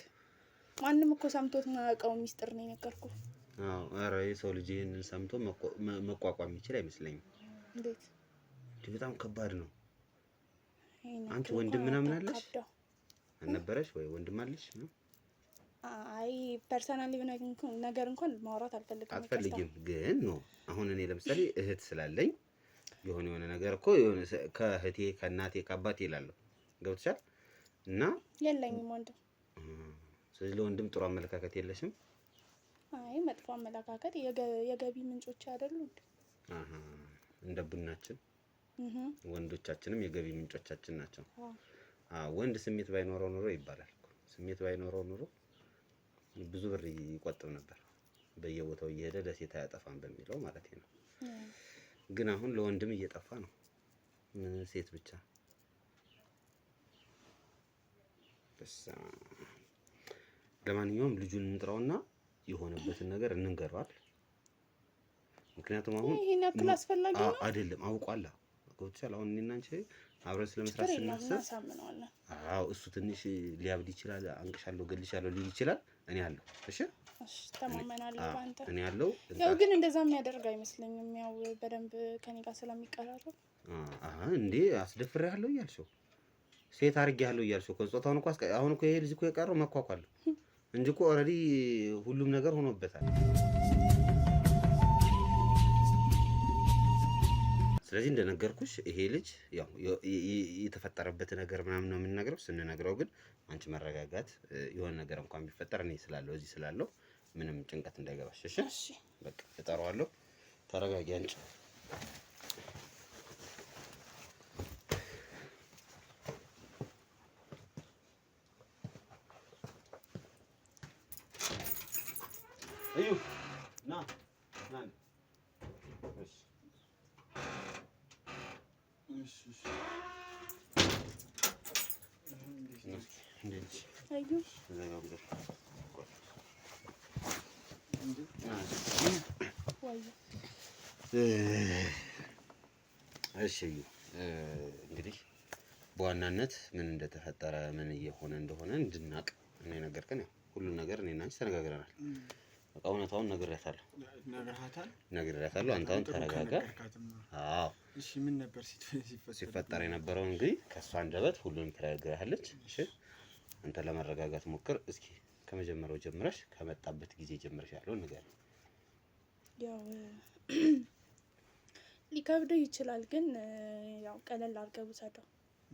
ማንም እኮ ሰምቶት ማያውቀው ሚስጥር ነው የነገርኩህ። አዎ ኧረ የሰው ልጅ ይሄንን ሰምቶ መቋቋም ይችል አይመስለኝም። እንዴት? በጣም ከባድ ነው። አንቺ ወንድም ምናምን አለሽ አልነበረሽ ወይ? ወንድም አለሽ? አይ ፐርሰናሊ ነገር እንኳን ማውራት አልፈልግም። ግን ነው አሁን እኔ ለምሳሌ እህት ስላለኝ የሆነ ነገር እኮ የሆነ ከእህቴ ከእናቴ ከአባቴ እላለሁ። ገብቶሻል? እና የለኝም ወንድም። ስለዚህ ለወንድም ጥሩ አመለካከት የለሽም? አይ መጥፎ አመለካከት የገቢ ምንጮች አይደሉ እንዴ? እንደ ቡናችን ወንዶቻችንም የገቢ ምንጮቻችን ናቸው። ወንድ ስሜት ባይኖረው ኑሮ ይባላል። ስሜት ባይኖረው ኑሮ ብዙ ብር ይቆጥብ ነበር፣ በየቦታው እየሄደ ለሴት አያጠፋም በሚለው ማለት ነው። ግን አሁን ለወንድም እየጠፋ ነው። ምን ሴት ብቻ። ለማንኛውም ልጁን እንጥራውና የሆነበትን ነገር እንንገረዋል። ምክንያቱም አሁን ይሄን ያክል አስፈላጊ ነው አይደለም። አውቋላ ገብቶሻል? አሁን እኔና አንቺ አብረን ስለመስራት ስናስብ አዎ እሱ ትንሽ ሊያብድ ይችላል። አንቅሻለሁ፣ ገልሻለሁ ሊል ይችላል። እኔ አለሁ። እሺ እሺ፣ ተማመናለሁ ባንተ። እኔ አለሁ። ያው ግን እንደዛ የሚያደርግ አይመስለኝም። ያው በደንብ ከኔ ጋር ስለሚቀራረብ እንዴ አስደፍሬሃለሁ እያልሽው ሴት አድርጌሃለሁ እያልሽው እኮ ጾታውን እኮ አሁን እኮ ይሄ ልጅ እኮ የቀረው መኳኳል እንጂ እኮ ኦልሬዲ ሁሉም ነገር ሆኖበታል። ስለዚህ እንደነገርኩሽ ይሄ ልጅ ያው የተፈጠረበት ነገር ምናምን ነው የምንነግረው። ስንነግረው ግን አንቺ መረጋጋት፣ የሆነ ነገር እንኳን ቢፈጠር እኔ ስላለው እዚህ ስላለው ምንም ጭንቀት እንዳይገባሽ። እሺ እሺ፣ በቃ እጠራዋለሁ። ተረጋጊ አንቺ። እዩ ና ና እሺ እንግዲህ በዋናነት ምን እንደተፈጠረ ምን እየሆነ እንደሆነ እንድናቅ እኔ ነገር ግን ያው ሁሉን ነገር እኔና አንቺ ተነጋግረናል። በቃ እውነታውን ነግሬያታለሁ። ነግሬያታለሁ። አንተ አሁን ተረጋጋ። አዎ እሺ። ምን ነበር ሲፈጠር የነበረው? እንግዲህ ከእሷ አንደበት ሁሉንም ትነግርሃለች። እሺ አንተ ለመረጋጋት ሞክር እስኪ። ከመጀመሪያው ጀምረሽ ከመጣበት ጊዜ ጀምረሽ ያለውን ንገሪኝ። ያው ሊከብደው ይችላል፣ ግን ያው ቀለል አድርገው ውሰደው።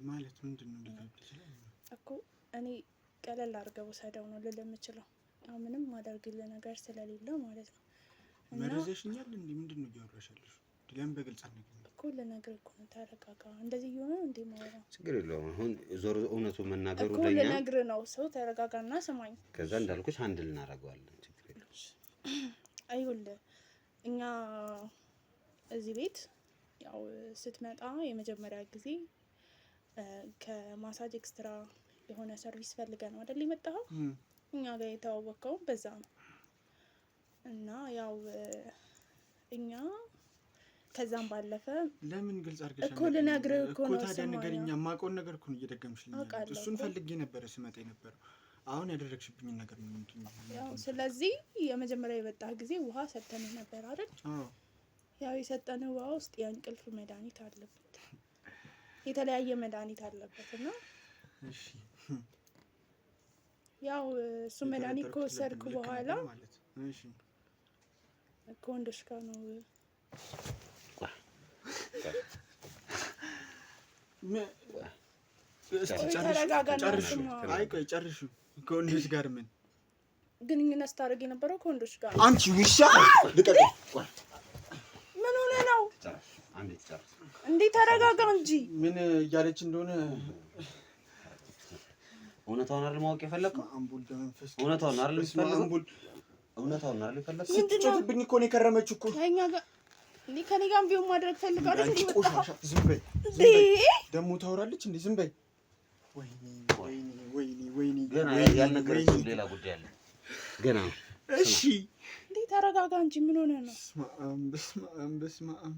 ማለት ምንድነው ሊከብድ ይችላል እኮ? እኔ ቀለል አድርገው ውሰደው ነው ልል የምችለው። ያው ምንም ማደርግልህ ነገር ስለሌለ ማለት ነው። መረዘሽኛል እንዴ? ምንድነው እያወራሻለሽ? ለምን በግልጽ አትነግሪኝ እኮ? ልነግርህ እኮ ነው። ተረጋጋ። እንደዚህ ይሆነ እንዴ ማውራት? ችግር የለውም። አሁን ዞር እውነቱን መናገሩ እኮ ልነግርህ ነው። ሰው ተረጋጋና ስማኝ። ከዛ እንዳልኩሽ አንድ ልናደርገዋለን። ችግር የለውም። አይውልህ እኛ እዚህ ቤት ያው ስትመጣ የመጀመሪያ ጊዜ ከማሳጅ ኤክስትራ የሆነ ሰርቪስ ፈልገህ ነው አይደል የመጣኸው? እኛ ጋር የተዋወቀው በዛ ነው። እና ያው እኛ ከዛም ባለፈ ለምን ግልጽ አድርገሽ እኮ ልነግርህ እኮ ነው። ታዲያ ንገሪኝ። የማውቀውን ነገር እኮ ነው እየደገምሽልኝ። እሱን ፈልጌ ነበረ ስመጣ የነበረው። አሁን ያደረግሽብኝ ነገር ምንድን ነው? ያው ስለዚህ የመጀመሪያ የመጣህ ጊዜ ውሃ ሰጥተንህ ነበር አይደል? አዎ። ያው የሰጠንህ ውሃ ውስጥ የእንቅልፍ መድኃኒት አለበት፣ የተለያየ መድኃኒት አለበት። እና እሺ ያው እሱ መድኃኒት ከወሰድኩ በኋላ እሺ ከወንዶች ጋር ነው ጨርሹ። ከወንዶች ጋር ምን ግንኙነት ስታደርግ የነበረው? ከወንዶች ጋር። አንቺ ውሻ ልቀቀኝ። ምን ሆነ ነው እንዴ? ተረጋጋ እንጂ። ምን እያለች እንደሆነ እውነታውን አይደል ማወቅ የፈለግከው? አምቡል ደመንፈስ እውነታውን አይደል የፈለግከው? አምቡል እውነታውን አይደል የፈለግከው? ስትጮትብኝ እኮ ነው የከረመችው እኮ። ከእኛ ጋር ከኔ ጋር ቢሆን ማድረግ ፈልጋለች። አንቺ ቆሻሻ ዝም በይ። ደግሞ ታወራለች እንዴ? ዝም በይ። ወይኔ ገና ያልነገረችው ሌላ ጉዳይ አለ ገና። እሺ እንዴ ተረጋጋ እንጂ። ምን ሆነ ነው? በስመ አብ።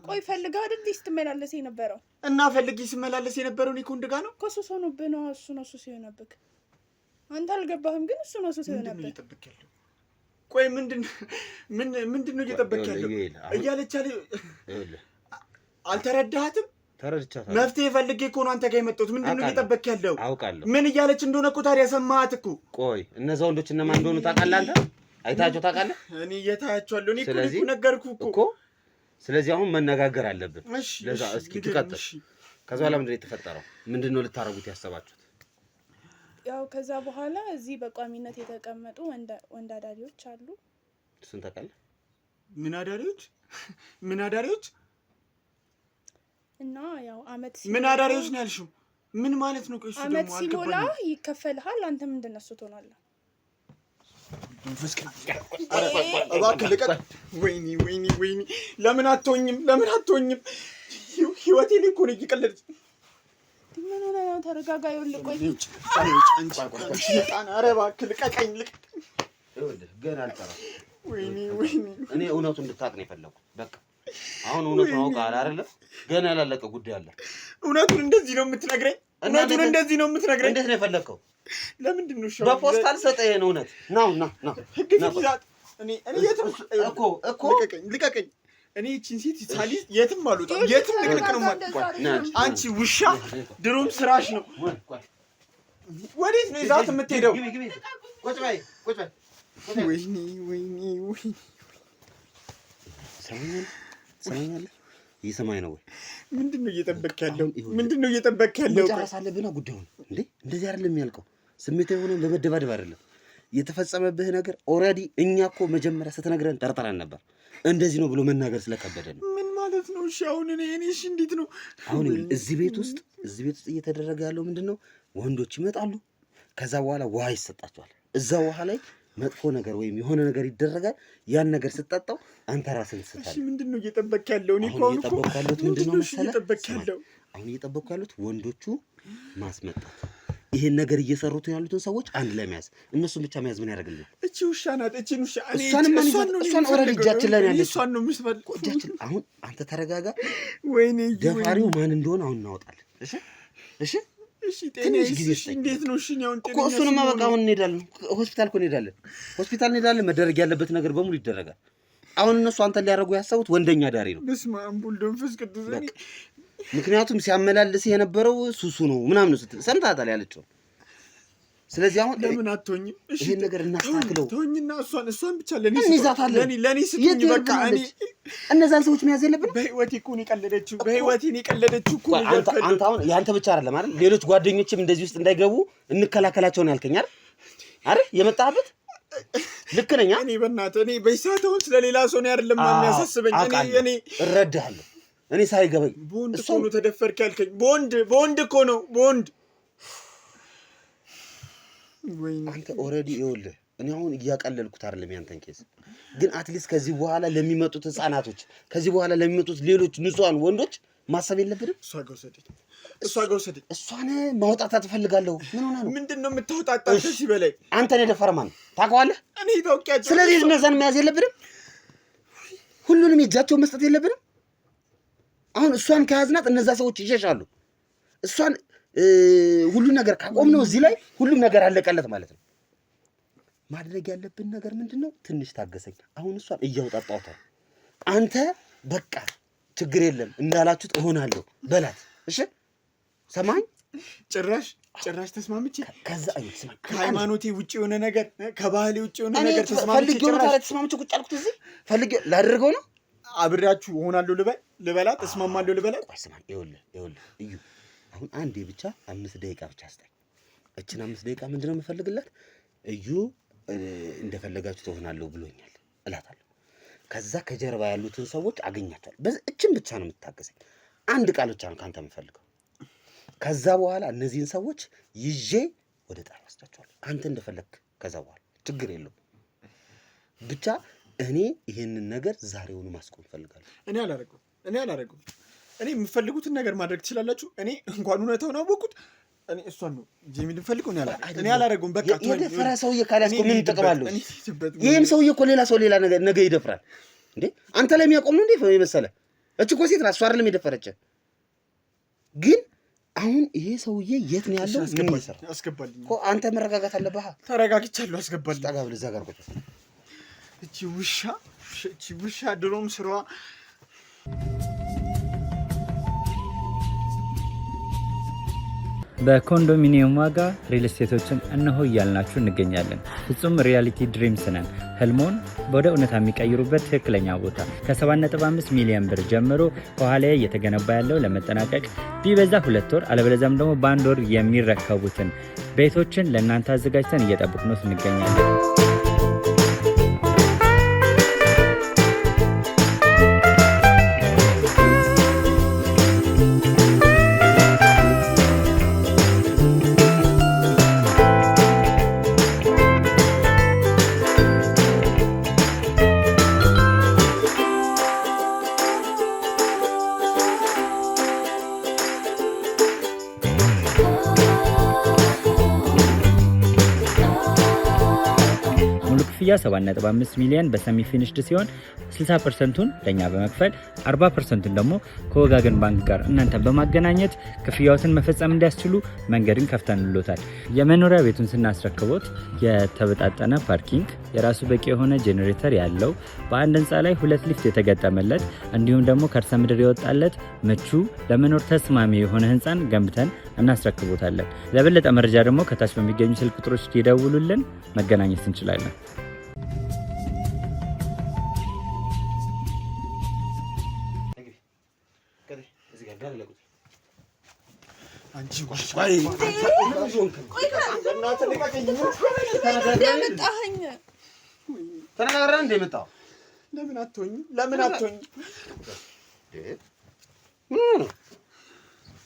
ቆይ ፈልጋ አይደል ስትመላለስ የነበረው? እና ፈልጊ ስመላለስ የነበረው እኔ ከወንድ ጋር ነው እኮ። ሱስ ሆኖብህ ነው። እሱ ነው ሱስ የሆነብህ። አንተ አልገባህም፣ ግን እሱ ነው ሱስ የሆነብህ። ቆይ ምንድን ነው እየጠበቅ ያለው እያለች አለ። አልተረዳሃትም? ተረድቻታለሁ። መፍትሄ ፈልጌ እኮ ነው አንተ ጋር የመጣሁት። ምንድን ነው እየጠበቅ ያለው? አውቃለሁ። ምን እያለች እንደሆነ እኮ ታዲያ ሰማሃት እኮ። ቆይ እነዛ ወንዶች እነማን እንደሆኑ ታውቃለህ አንተ? አይታቸው ታውቃለህ? እኔ እየታያቸዋለሁ። እኔ እኮ ነገርኩህ እኮ። ስለዚህ አሁን መነጋገር አለብን። ለዛ እስኪ ትቀጥል። ከዛ በኋላ ምንድን ነው የተፈጠረው? ምንድን ነው ልታረጉት ያሰባችሁት? ያው ከዛ በኋላ እዚህ በቋሚነት የተቀመጡ ወንድ አዳሪዎች አሉ። እሱን ታውቃለህ? ምን አዳሪዎች? እና ያው አመት ምን አዳሪዎች ነው ያልሽው? ምን ማለት ነው? ቆይ እሱ ደግሞ አመት ሲሞላ ይከፈልሃል። አንተ ምንድን ነው እሱ ትሆናለህ? እባክህ ልቀቅ። ወይኔ ለምን አትሆኝም? ህይወቴ ላይ እኮ ነው እየቀለድሽ። ምን ሆነ ነው? ተረጋጋ። ይኸውልህ ቆይ ኧረ እባክህ ልቀቀኝ። ገና አልጠራም። ወይኔ እኔ እውነቱን እንድታውቅ ነው የፈለኩት። በቃ አሁን እውነቱን አውቀሃል አይደለ? ገና ያላለቀ ጉዳይ አለ። እውነቱን እንደዚህ ነው የምትነግረኝ? እንዴት ነው የፈለከው? ለምንድን ነው በፖስታ አልሰጠህ? ይሄን እውነት ና ህግ ይዛት። እኔ እኮ ልቀቀኝ። እኔ እቺን ሴት ሳሊዝ የትም አልወጣም። የትም ንቅንቅ ነው ማለት። አንቺ ውሻ ድሮም ስራሽ ነው። ወዴት ነው ይዛት የምትሄደው? ቁጭ በይ። ወይኔ ሰማኛለህ? እየሰማኝ ነው ወይ? ምንድን ነው እየጠበክ ያለው? መጨረስ አለብህና ጉዳዩን። እንዴ እንደዚህ አይደለም የሚያልቀው። ስሜታዊ ሆነን በመደባደብ አይደለም የተፈጸመብህ ነገር። ኦልሬዲ እኛ እኮ መጀመሪያ ስትነግረን ጠርጥረን ነበር። እንደዚህ ነው ብሎ መናገር ስለከበደ ነው። ምን ማለት ነው? እሺ አሁን እኔ እንዴት ነው አሁን እዚህ ቤት ውስጥ እየተደረገ ያለው ምንድን ነው? ወንዶች ይመጣሉ። ከዛ በኋላ ውሃ ይሰጣቸዋል። እዛ ውሃ ላይ መጥፎ ነገር ወይም የሆነ ነገር ይደረጋል። ያን ነገር ስትጠጣው አንተ ራስህን ትስታለህ። እሺ ምንድን ነው እየጠበክ ያለው? እኔ እኮ እየጠበኩ ያሉት ምንድን ነው መሰለህ? አሁን እየጠበኩ ያሉት ወንዶቹ ማስመጣት፣ ይሄን ነገር እየሰሩት ያሉትን ሰዎች አንድ ላይ መያዝ። እነሱን ብቻ መያዝ ምን ያደርግልናል? እቺ ውሻ ናት። እቺን ውሻ እሷን ኦልሬዲ እጃችን ላይ ያለች እሷን ነው የምትፈልግ እጃችን። አሁን አንተ ተረጋጋ። ወይኔ ደፋሪው ማን እንደሆነ አሁን እናወጣለን። እሺ እሺ ጤናዬ እሺ እንዴት ነው? እሺ ነው እኮ እሱንማ በቃ አሁን እንሄዳለን። ሆስፒታል እኮ እንሄዳለን። መደረግ ያለበት ነገር በሙሉ ይደረጋል። አሁን እነሱ አንተን ሊያደርጉ ያሰቡት ወንደኛ ዳሪ ነው። በስመ አብ ወወልድ ወመንፈስ ቅዱስ። ምክንያቱም ሲያመላልስ የነበረው ሱሱ ነው ምናምን ስትል ሰምታታል ያለችው። ስለዚህ አሁን ለምን አትሆኝም? እሺ ይሄን ነገር እናስተካክለው። ተወኝና እሷን ብቻ ለኔ ስትኝ በቃ እኔ እነዛን ሰዎች መያዝ የለብንም። በህይወቴ እኮ ነው የቀለደችው እኮ አንተ አሁን ያንተ ብቻ አይደለም አይደል? ሌሎች ጓደኞችም እንደዚህ ውስጥ እንዳይገቡ እንከላከላቸው ነው ያልከኝ አይደል? የመጣህበት ልክ ነኝ። እኔ በእናትህ እኔ በይሳት አሁን ስለሌላ ሰው ነው አይደለም የሚያሳስበኝ። እኔ እረዳሃለሁ። እኔ ሳይገባኝ በወንድ እኮ ነው ተደፈርክ ያልከኝ። በወንድ እኮ ነው በወንድ አንተ ኦልሬዲ ይኸውልህ፣ እኔ አሁን እያቀለልኩት አይደለም ያንተን ኬስ፣ ግን አትሊስት ከዚህ በኋላ ለሚመጡት ህፃናቶች፣ ከዚህ በኋላ ለሚመጡት ሌሎች ንጹሃን ወንዶች ማሰብ የለብንም። እሷ ጋር ወሰደኝ። እሷን ማውጣት ትፈልጋለሁ። ምን ሆነ ነው? ምንድነው የምታወጣጣት? ከዚህ በላይ አንተን የደፈረ ማን ታውቀዋለህ? እኔ ታውቂያለሽ። ስለዚህ እነዛን መያዝ የለብንም። ሁሉንም የእጃቸውን መስጠት የለብንም። አሁን እሷን ከያዝናት እነዛ ሰዎች ይሸሻሉ። እሷን ሁሉ ነገር ካቆምነው እዚህ ላይ ሁሉም ነገር አለቀለት ማለት ነው። ማድረግ ያለብን ነገር ምንድነው? ትንሽ ታገሰኝ። አሁን እሷን እያወጣጣሁታል። አንተ በቃ ችግር የለም እንዳላችሁት እሆናለሁ በላት። እሺ ሰማኝ። ጭራሽ ተስማምቼ ከዛ አይስማኝ ከሃይማኖቴ ውጪ የሆነ ነገር ከባህሌ ውጪ የሆነ ነገር ተስማምቼ ተስማምቼ ቁጭ አልኩት። እዚህ ፈልጌው ላደርገው ነው። አብሬያችሁ እሆናለሁ ልበላት፣ እስማማለሁ ልበላት። ቆይ ስማኝ፣ ይኸውልህ እዩ፣ አሁን አንዴ ብቻ 5 ደቂቃ ብቻ አስጠኝ። እችን 5 ደቂቃ ምንድነው የምፈልግላት? እዩ እንደፈለጋችሁ ትሆናለሁ ብሎኛል እላታለሁ። ከዛ ከጀርባ ያሉትን ሰዎች አገኛቸዋለሁ። እችን ብቻ ነው የምታገሰኝ። አንድ ቃል ብቻ ነው ካንተ የምፈልገው። ከዛ በኋላ እነዚህን ሰዎች ይዤ ወደ ጣቢያ ወስዳቸዋለሁ። አንተ እንደፈለክ ከዛ በኋላ ችግር የለውም። ብቻ እኔ ይሄንን ነገር ዛሬውኑ ማስቆም ፈልጋለሁ። እኔ አላደርገውም። እኔ የምፈልጉትን ነገር ማድረግ ትችላላችሁ። እኔ እንኳን እውነታውን አወቅሁት። እኔ እሷን ነው ጂሚን ፈልገው እኔ አላደርገውም። በቃ የደፈረ ሰውዬ ካላስቆ ምን ይጠቅማለሁ? ይሄም ሰውዬ እኮ ሌላ ሰው ሌላ ነገ ይደፍራል እንዴ? አንተ ላይ የሚያቆም ነው እንዴ የመሰለ? እቺ እኮ ሴት ናት፣ እሷ አይደለም የደፈረች። ግን አሁን ይሄ ሰውዬ የት ነው ያለው? ምን ይሰራ? አስገባልኝ እኮ አንተ መረጋጋት አለብህ። ተረጋግቻለሁ። አስገባልኝ። ጠጋ ብለህ እዛ ጋር ቁጭ። እቺ ውሻ ድሮም ስራዋ በኮንዶሚኒየም ዋጋ ሪል ስቴቶችን እነሆ እያልናችሁ እንገኛለን። ፍጹም ሪያሊቲ ድሪምስ ነን። ህልሞን ወደ እውነታ የሚቀይሩበት ትክክለኛ ቦታ ከ7.5 ሚሊዮን ብር ጀምሮ ከኋላ እየተገነባ ያለው ለመጠናቀቅ ቢበዛ 2 ወር አለበለዚያም ደግሞ በ1 ወር የሚረከቡትን ቤቶችን ለእናንተ አዘጋጅተን እየጠበቅነው እንገኛለን። ክፍያ 7.5 ሚሊዮን በሰሚ ፊኒሽድ ሲሆን 60%ቱን ለኛ በመክፈል 40%ቱን ደግሞ ከወጋገን ባንክ ጋር እናንተ በማገናኘት ክፍያዎትን መፈጸም እንዲያስችሉ መንገድን ከፍተንልዎታል። የመኖሪያ ቤቱን ስናስረክቦት የተበጣጠነ ፓርኪንግ፣ የራሱ በቂ የሆነ ጄኔሬተር ያለው በአንድ ህንፃ ላይ 2 ሊፍት የተገጠመለት እንዲሁም ደግሞ ከርሰ ምድር የወጣለት ምቹ ለመኖር ተስማሚ የሆነ ህንፃን ገንብተን እናስረክቦታለን። ለበለጠ መረጃ ደግሞ ከታች በሚገኙ ስልክ ቁጥሮች ይደውሉልን፣ መገናኘት እንችላለን። ተነጋግረን እንደመጣው ለምን አትሆኝ?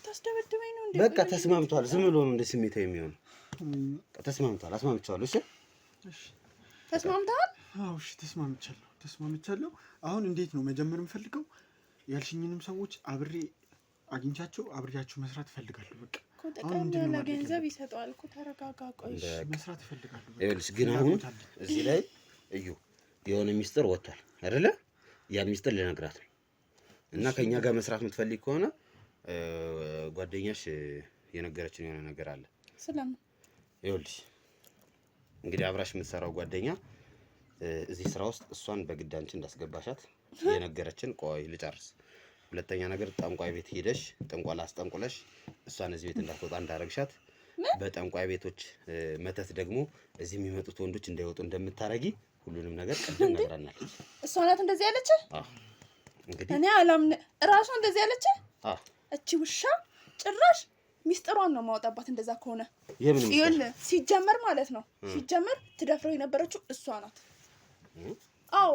ታስደበድበኝ ነው እንዴ? በቃ ተስማምቷል። ዝም ብሎ ነው እንደ ስሜታዊ የሚሆነው። ተስማምቷል። አስማምቻለሁ። እሺ ተስማምተሃል? አዎ እሺ ተስማምቻለሁ። አሁን እንዴት ነው መጀመር የምፈልገው? ያልሽኝንም ሰዎች አግኝቻቸው አብሬያችሁ መስራት እፈልጋለሁ። በቃ አሁን ለገንዘብ ይሰጣል እኮ። ተረጋጋ። ቆይ መስራት እፈልጋለሁ። ይኸውልሽ ግን አሁን እዚህ ላይ እዩ የሆነ ሚስጥር ወጥቷል አይደለ? ያን ሚስጥር ልነግራት ነው እና ከኛ ጋር መስራት የምትፈልግ ከሆነ ጓደኛሽ የነገረችን የሆነ ነገር አለ። ስለምን? ይኸውልሽ እንግዲህ አብራሽ የምትሰራው ጓደኛ እዚህ ስራ ውስጥ እሷን በግድ አንቺ እንዳስገባሻት የነገረችን። ቆይ ልጨርስ። ሁለተኛ ነገር ጠንቋይ ቤት ሄደሽ ጥንቆላ አስጠንቁለሽ እሷን እዚህ ቤት እንዳትወጣ እንዳረግሻት፣ በጠንቋይ ቤቶች መተት ደግሞ እዚህ የሚመጡት ወንዶች እንዳይወጡ እንደምታረጊ ሁሉንም ነገር ቀድም ነግራናለች። እሷ ናት እንደዚህ ያለች? አዎ እንግዲህ እኔ አላምን። እራሷ እንደዚህ ያለች? አዎ እቺ ውሻ ጭራሽ ሚስጥሯን ነው ማውጣባት። እንደዛ ከሆነ የምን ሚስጥር? ሲጀመር ማለት ነው ሲጀመር ትደፍረው የነበረችው እሷ ናት። አዎ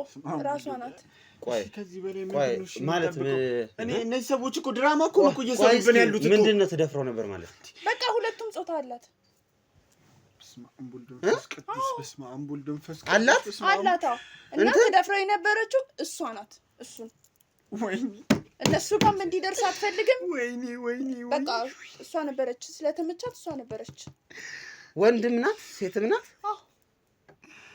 ራሷ ናት። ቆይ ከዚህ በላይ ማለት እኔ እነዚህ ሰዎች እኮ ድራማ እኮ ነው እየሰሩብን ያሉት እኮ። ምንድን ነው ትደፍረው ነበር ማለት? በቃ ሁለቱም ጾታ አላት። በስመ አብ ወልድ መንፈስ ቅዱስ፣ በስመ አብ ወልድ መንፈስ ቅዱስ አላት አላት። እና ትደፍረው የነበረችው እሷ ናት። እሱን ወይኔ እነሱ ጋርም እንዲደርስ አትፈልግም። ወይኔ ወይኔ በቃ እሷ ነበረች፣ ስለተመቻት እሷ ነበረች። ወንድም ናት ሴትም ናት? አዎ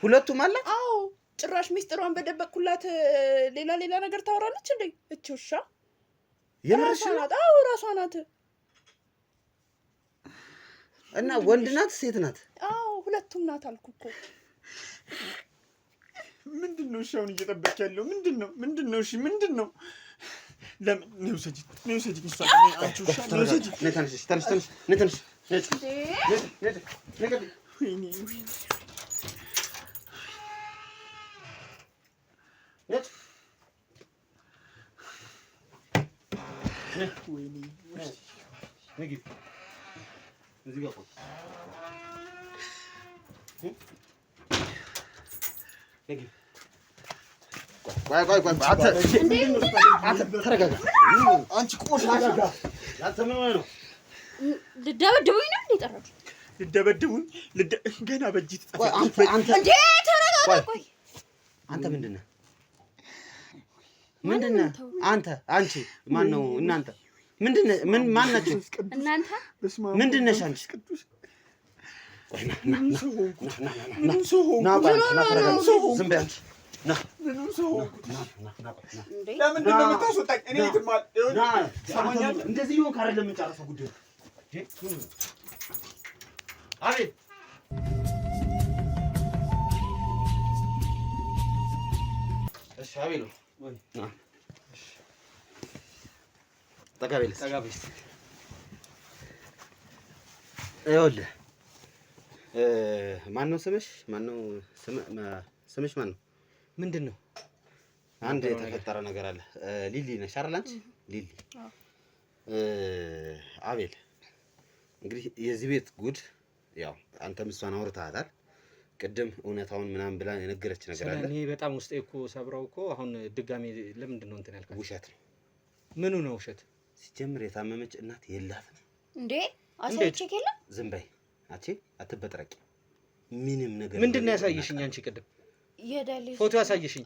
ሁለቱም አላት። አዎ ጭራሽ ሚስጥሯን በደበቅኩላት ሌላ ነገር ታወራለች እንዴ እቺ ውሻ? የምርሽ ናት? አዎ ራሷ ናት። እና ወንድ ናት ሴት ናት? አዎ ሁለቱም ናት አልኩ እኮ። ምንድነው እሺ አሁን እየጠበቅ ያለው ምንድነው? እሺ ምንድነው? ለምን ነው ሰጂ እሷ አንቺ ውሻ ነው ሰጂ ተነሽ ወይኔ አንቺ ቆሻሻ ልደበድቡኝ ነው እንዴ ጠራችሁ? ልደበድቡኝ ገና በእጅ አንተ ምንድን ነህ? አንቺ ማን ነው? እናንተ ምንድን ነህ? ማን ናችሁ እናንተ? ምንድን ነሽ አንቺ? ለምንድን ነው የምታስወጣኝ? እኔ እንደዚህ ይሆን ካለ ለምንጨርሰው ጉዳይ አቤት እሺ አቤት ነው ወይ ተጋበልስ ይኸውልህ ማን ነው ስምሽ? ማን ነው ስምሽ? ማን ነው? ምንድን ነው? አንድ የተፈጠረ ነገር አለ። ሊሊ ነሽ አይደል አንቺ? ሊሊ አቤል እንግዲህ የዚህ ቤት ጉድ ያው አንተም እሷን አውርተሃታል። ቅድም እውነታውን ምናምን ብላ የነገረች ነገር አለ። እኔ በጣም ውስጤ እኮ ሰብራው እኮ አሁን ድጋሜ ለምንድን ነው እንትን ያልካት? ውሸት ነው። ምኑ ነው ውሸት? ሲጀምር የታመመች እናት የላትም እንዴ? አሳይቼክ የለም? ዝም በይ አንቺ አትበጥረቂ። ምንም ነገር ምንድነው ያሳየሽኝ? አንቺ ቅድም የዳሊስ ፎቶ ያሳየሽኝ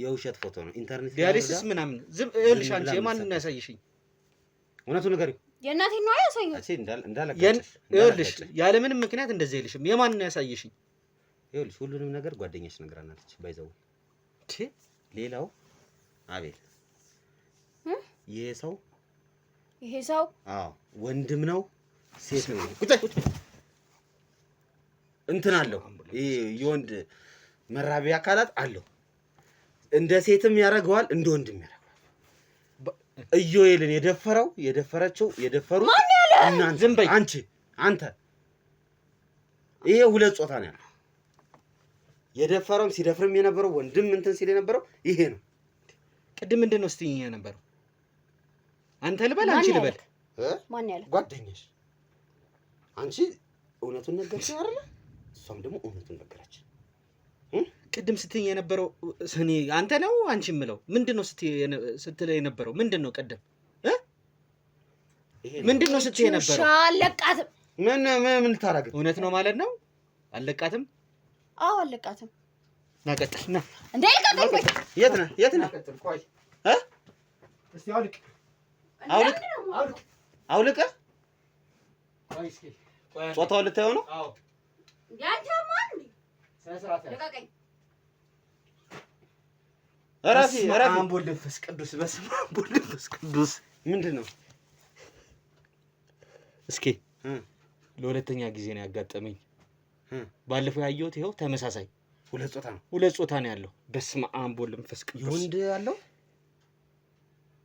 የውሸት ፎቶ ነው። ኢንተርኔት ዲያሊሲስ ምናምን ዝም እልሽ። አንቺ የማንን ነው ያሳየሽኝ? እውነቱን ንገሪው። የእናቴን ነው ያሳየው። እሺ እንዳለቀሽ ይኸውልሽ፣ ያለ ምንም ምክንያት እንደዚህ አይልሽም። የማንን ነው ያሳየሽኝ? ይኸውልሽ ሁሉንም ነገር ጓደኛሽ ነግራናለች። ባይዘው ሌላው አቤል ይሄ ሰው አዎ ወንድም ነው ሴት ነው እንትን አለው። ይሄ የወንድ መራቢያ አካላት አለው። እንደ ሴትም ያደርገዋል፣ እንደ ወንድም ያደርገዋል። ኢዮኤልን የደፈረችው እናንተ ዝም በይ አንተ ይሄ ሁለት ጾታ ነው ያለው። የደፈረውም ሲደፍርም የነበረው ወንድም እንትን ሲል የነበረው ይሄ ነው። ቅድም ምንድን ነው ስትይኝ የነበረው? አንተ ልበል አንቺ ልበል? ማን ያለ ጓደኛሽ? አንቺ እውነቱን ነገርሽ አይደል? እሷም ደግሞ እውነቱን ነገረች። ቅድም ስትይኝ የነበረው እኔ አንተ ነው አንቺ የምለው ምንድን ነው ስትለኝ የነበረው ምንድን ነው? ቅድም ምንድን ነው ስትይ የነበረው? አለቃትም። ምን ታረግ? እውነት ነው ማለት ነው? አለቃትም? አዎ አለቃትም። ና ቀጥል። ና እንዴ ቀጥል። የት ነህ? ቀጥል። ቆይ እስቲ አውልቅ። ቆይ እስኪ ጾታውን ልታየው ነው? አዎ ያንተ ማን ሰስራት ለቀቀኝ። እረፊ አምቦል መንፈስ ቅዱስ በስመ አብ ወልድ መንፈስ ቅዱስ ምንድን ነው? እስኪ ለሁለተኛ ጊዜ ነው ያጋጠመኝ። ባለፈው ያየሁት ይኸው ተመሳሳይ ሁለት ጾታ ነው ያለው። በስመ አብ ወወልድ ወመንፈስ ቅዱስ።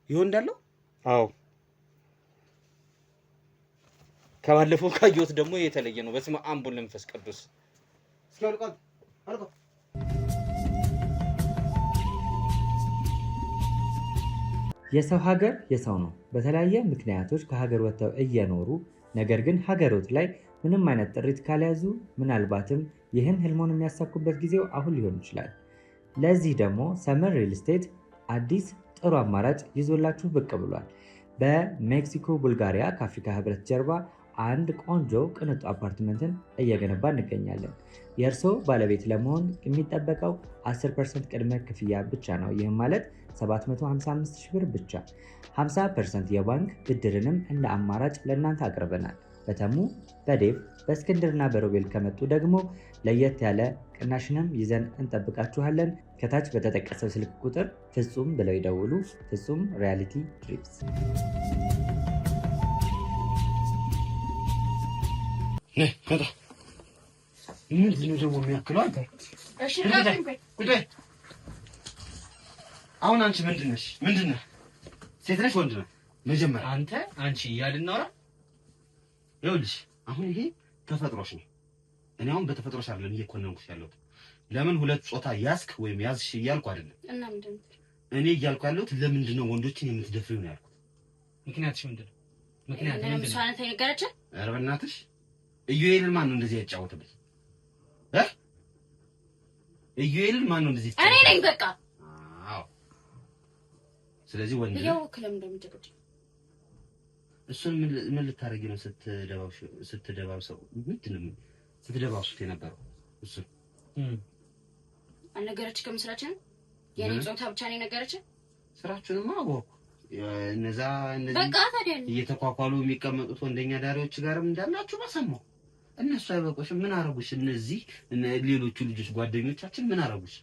ይወንድ አለው? አዎ ከባለፈው ካየሁት ደግሞ የተለየ ነው። በስመ አብ ወወልድ ወመንፈስ ቅዱስ። እስኪ አልቆ የሰው ሀገር የሰው ነው። በተለያየ ምክንያቶች ከሀገር ወጥተው እየኖሩ ነገር ግን ሀገሮት ላይ ምንም አይነት ጥሪት ካልያዙ ምናልባትም ይህን ህልሞን የሚያሳኩበት ጊዜው አሁን ሊሆን ይችላል። ለዚህ ደግሞ ሰመር ሪል ስቴት አዲስ ጥሩ አማራጭ ይዞላችሁ ብቅ ብሏል። በሜክሲኮ ቡልጋሪያ ከአፍሪካ ህብረት ጀርባ አንድ ቆንጆ ቅንጡ አፓርትመንትን እየገነባ እንገኛለን። የእርስዎ ባለቤት ለመሆን የሚጠበቀው 10% ቅድመ ክፍያ ብቻ ነው። ይህም ማለት 755 ሺህ ብር ብቻ። 50% የባንክ ብድርንም እንደ አማራጭ ለእናንተ አቅርበናል። በተሙ በዴቭ በእስክንድርና በሮቤል ከመጡ ደግሞ ለየት ያለ ቅናሽንም ይዘን እንጠብቃችኋለን። ከታች በተጠቀሰው ስልክ ቁጥር ፍጹም ብለው ይደውሉ። ፍጹም ሪያሊቲ ትሪፕስ። ምንድን ነው ደግሞ የሚያክለው? አንተ አሁን አንቺ ምንድን ነሽ? ምንድን ነህ? ሴት ነሽ ወንድ ነህ? መጀመሪያ አንቺ እያልን እናውራ። ይኸውልሽ አሁን ይሄ ተፈጥሮሽ ነው። እኔ አሁን በተፈጥሮሽ አይደለም እየኮነንኩሽ ያለሁት። ለምን ሁለት ጾታ ያዝክ ወይም ያዝሽ እያልኩ አይደለም። እና ምንድን ነው እኔ እያልኩ ያለሁት ለምንድን ነው ወንዶችን የምትደፍሪው ነው ያልኩት። ምክንያትሽ ምንድን ነው? ምክንያት ምንድን ነው? እሷን ተነገረች። ኧረ በእናትሽ ኢዩኤልን ማን ነው እንደዚህ ያጫወተብኝ? ኢዩኤልን ማን ነው እንደዚህ? እኔ ነኝ በቃ። አዎ። ስለዚህ ወንድ ያው ክለም እንደምትጨቀጭ እሱን ምን ልታረጊ ነው? ስትደባብሰው ምንድን ነው ስትደባብሱት የነበረው? እሱ አልነገረች ከምስራችን የኔ ጾታ ብቻ ነው የነገረች። ስራችሁንማ አወኩ። እነዛ በቃ ታዲያ እየተኳኳሉ የሚቀመጡት ወንደኛ ዳሪዎች ጋርም እንዳላችሁ በሰማሁ። እነሱ አይበቁሽም? ምን አረጉሽ? እነዚህ ሌሎቹ ልጆች ጓደኞቻችን ምን አረጉሽ?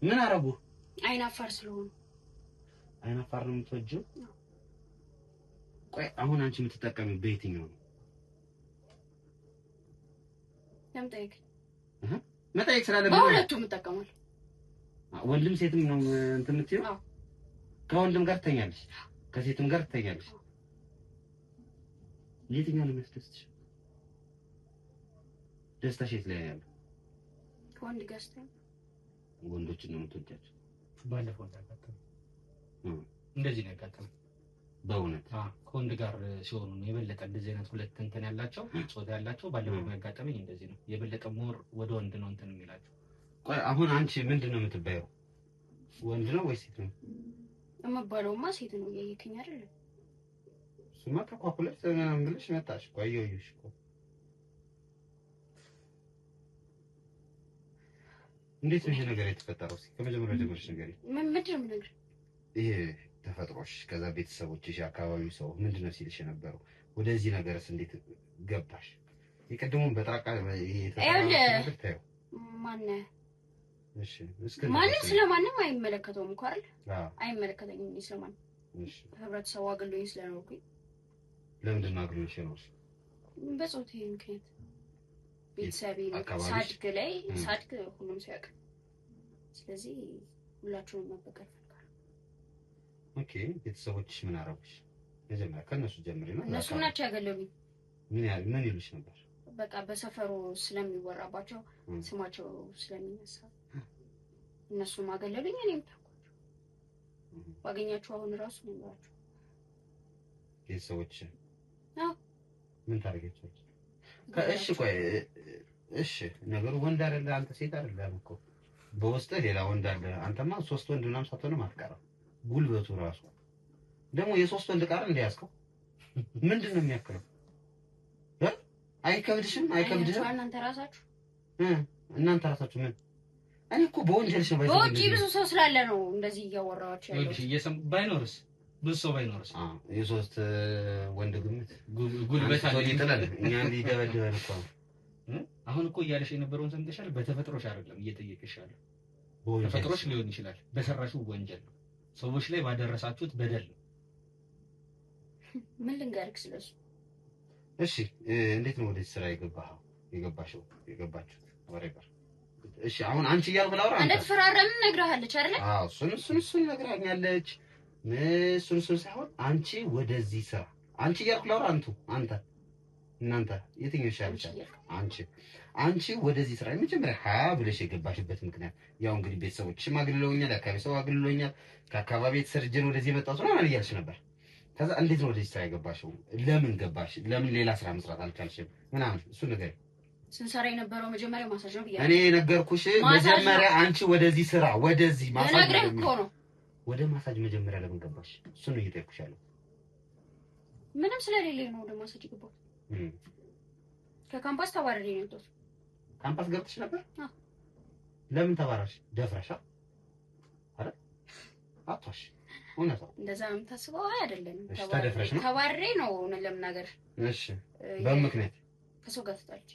ምን አረጉ? አይናፋር ስለሆኑ። አይናፋር ነው የምትወጂው? ቆይ አሁን አንቺ የምትጠቀሚው በየትኛው ነው? ለምጠይቅ መጠየቅ ስላለ በሁለቱም እጠቀማለሁ። ወንድም ሴትም ነው እንትን የምትይው? አዎ። ከወንድም ጋር ትተኛለሽ፣ ከሴትም ጋር ትተኛለሽ። የትኛው ነው የሚያስደስትሽ? ደስታሽ የት ላይ ያለው? ከወንድ ጋር ስትሆን ወንዶችን ነው የምትወጃቸው? ባለፈው እንዳጋጠመኝ እንደዚህ ነው ያጋጠመኝ። በእውነት ከወንድ ጋር ሲሆኑ ነው የበለጠ እንደዚህ አይነት ሁለት እንትን ያላቸው ጾታ ያላቸው። ባለፈው ያጋጠመኝ እንደዚህ ነው። የበለጠ ሞር ወደ ወንድ ነው እንትን የሚላቸው። ቆይ አሁን አንቺ ምንድን ነው የምትባየው? ወንድ ነው ወይስ ሴት ነው የምባለውማ? ሴት ነው። እያየከኝ አይደል? እሱማ ተኳኩለሽ ምናምን ብለሽ መጣሽ እኮ አየሁሽ እኮ። እንዴት ነው ይሄ ነገር የተፈጠረው? እስኪ ከመጀመሪያው ጀምረሽ ንገሪኝ። ምንድን ነው የምነግርህ? ይሄ ተፈጥሮሽ፣ ከዛ ቤተሰቦችሽ፣ አካባቢው ሰው ምንድን ነው ሲልሽ የነበረው? ወደዚህ ነገርስ እንዴት ገባሽ? የቀድሞውን በጥራቃ ይሄ ተፈጥሮ ታየው ማነህ? እሺ ማንም ስለማንም አይመለከተውም እኮ አይደል? አይመለከተኝም እኔ ስለማንም። እሺ ህብረተሰቡ አገልግሎኝ ስለኖርኩኝ። ለምንድን ነው አገልግሎሽ የኖርሽ? በጾታዬ ምክንያት ቤተሰቤ ሳድግ ላይ ሳድግ ሁሉም ሰው ያውቃል። ስለዚህ ሁላችሁም መበቀል ፈልጋለሁ። ኦኬ ቤተሰቦችሽ ምን አረጉሽ? መጀመሪያ ከነሱ ጀምሪና። እነሱ ናቸው ያገለሉኝ። ምን ይሉሽ ነበር? በቃ በሰፈሩ ስለሚወራባቸው ስማቸው ስለሚነሳ እነሱ ማገለሉኝ። እኔም ታውቋቸው ባገኛቸው አሁን ራሱ ነው ያሏቸው ቤተሰቦች። አዎ ምን ታረጋችኋል? እሺ ቆይ እሺ ነገሩ ወንድ አይደለ አንተ ሴት አይደለም እኮ በውስጥ ሌላ ወንድ አለ። አንተማ ሶስት ወንድ ምናምን ሳትሆንም አትቀርም። ጉልበቱ ራሱ ደግሞ የሶስት ወንድ ቃል እንዲያስከው ምንድን ነው የሚያክለው? አይከብድሽም? አይከብድሽም? እናንተ ራሳችሁ ምን? እኔ እኮ በወንጀልሽ ነው ባይዘው። በውጪ ብዙ ሰው ስላለ ነው እንደዚህ እያወራኋቸው ያለው። እሺ ባይኖርስ? ብዙ ሰው ባይኖርስ? የሶስት ወንድ ግምት ጉልበት አለ ይጥላል። እኛ ሊደበድበን እኮ አሁን እኮ እያለሽ የነበረውን ሰምተሻል። በተፈጥሮሽ አይደለም እየጠየቅሽ ያለው። ተፈጥሮሽ ሊሆን ይችላል፣ በሰራሽው ወንጀል ነው፣ ሰዎች ላይ ባደረሳችሁት በደል ነው። ምን ልንገርክ ስለሱ? እሺ እንዴት ነው ወደዚህ ስራ የገባችሁት? ወሬበር እሺ አሁን አንቺ እያልኩ ላውራ አንተ ተፈራረምን ነግራሃለች አይደል? አዎ እሱን ነግራኛለች። እሱን ሳይሆን አንቺ ወደዚህ ስራ አንቺ እያልኩ ላውራ እናንተ የትኛው ይሻልሻል? አንቺ ወደዚህ ስራ የመጀመሪያ ብለሽ የገባሽበት ምክንያት ያው እንግዲህ ቤተሰቦችሽም አግልለውኛል፣ የአካባቢ ሰው አግልሎኛል፣ ከአካባቢ የተሰርጀን ወደዚህ የመጣሁት ነው ማለት እያልሽ ነበር። ከዛ እንዴት ነው ወደዚህ ስራ የገባሽው? ለምን ገባሽ? ለምን ሌላ ስራ መስራት አልቻልሽም? ምናምን እሱን ንገሪኝ። ስንሰራ የነበረው መጀመሪያ ማሳጅ ነው ብያለሁ። እኔ የነገርኩሽ መጀመሪያ አንቺ ወደዚህ ስራ ማሳጅ ነው። ወደ ማሳጅ መጀመሪያ ለምን ገባሽ? እሱን ነው እየጠየኩሽ ያለው። ምንም ስለሌለኝ ነው ወደ ማሳጅ የገባሁት። ከካምፓስ ተባረሬ ነው የወጣሁት። ካምፓስ ገብተሽ ነበር? አዎ። ለምን ተባረርሽ? ደፍረሻ አይደል? አጥቷሽ እውነት ነው። እንደዛ ነው የምታስበው? አይደለም። ተደፍረሽ ነው? ተባረሬ ነው ለምናገር። እሺ። በምክንያት ከሰው ጋር ተጣልቼ።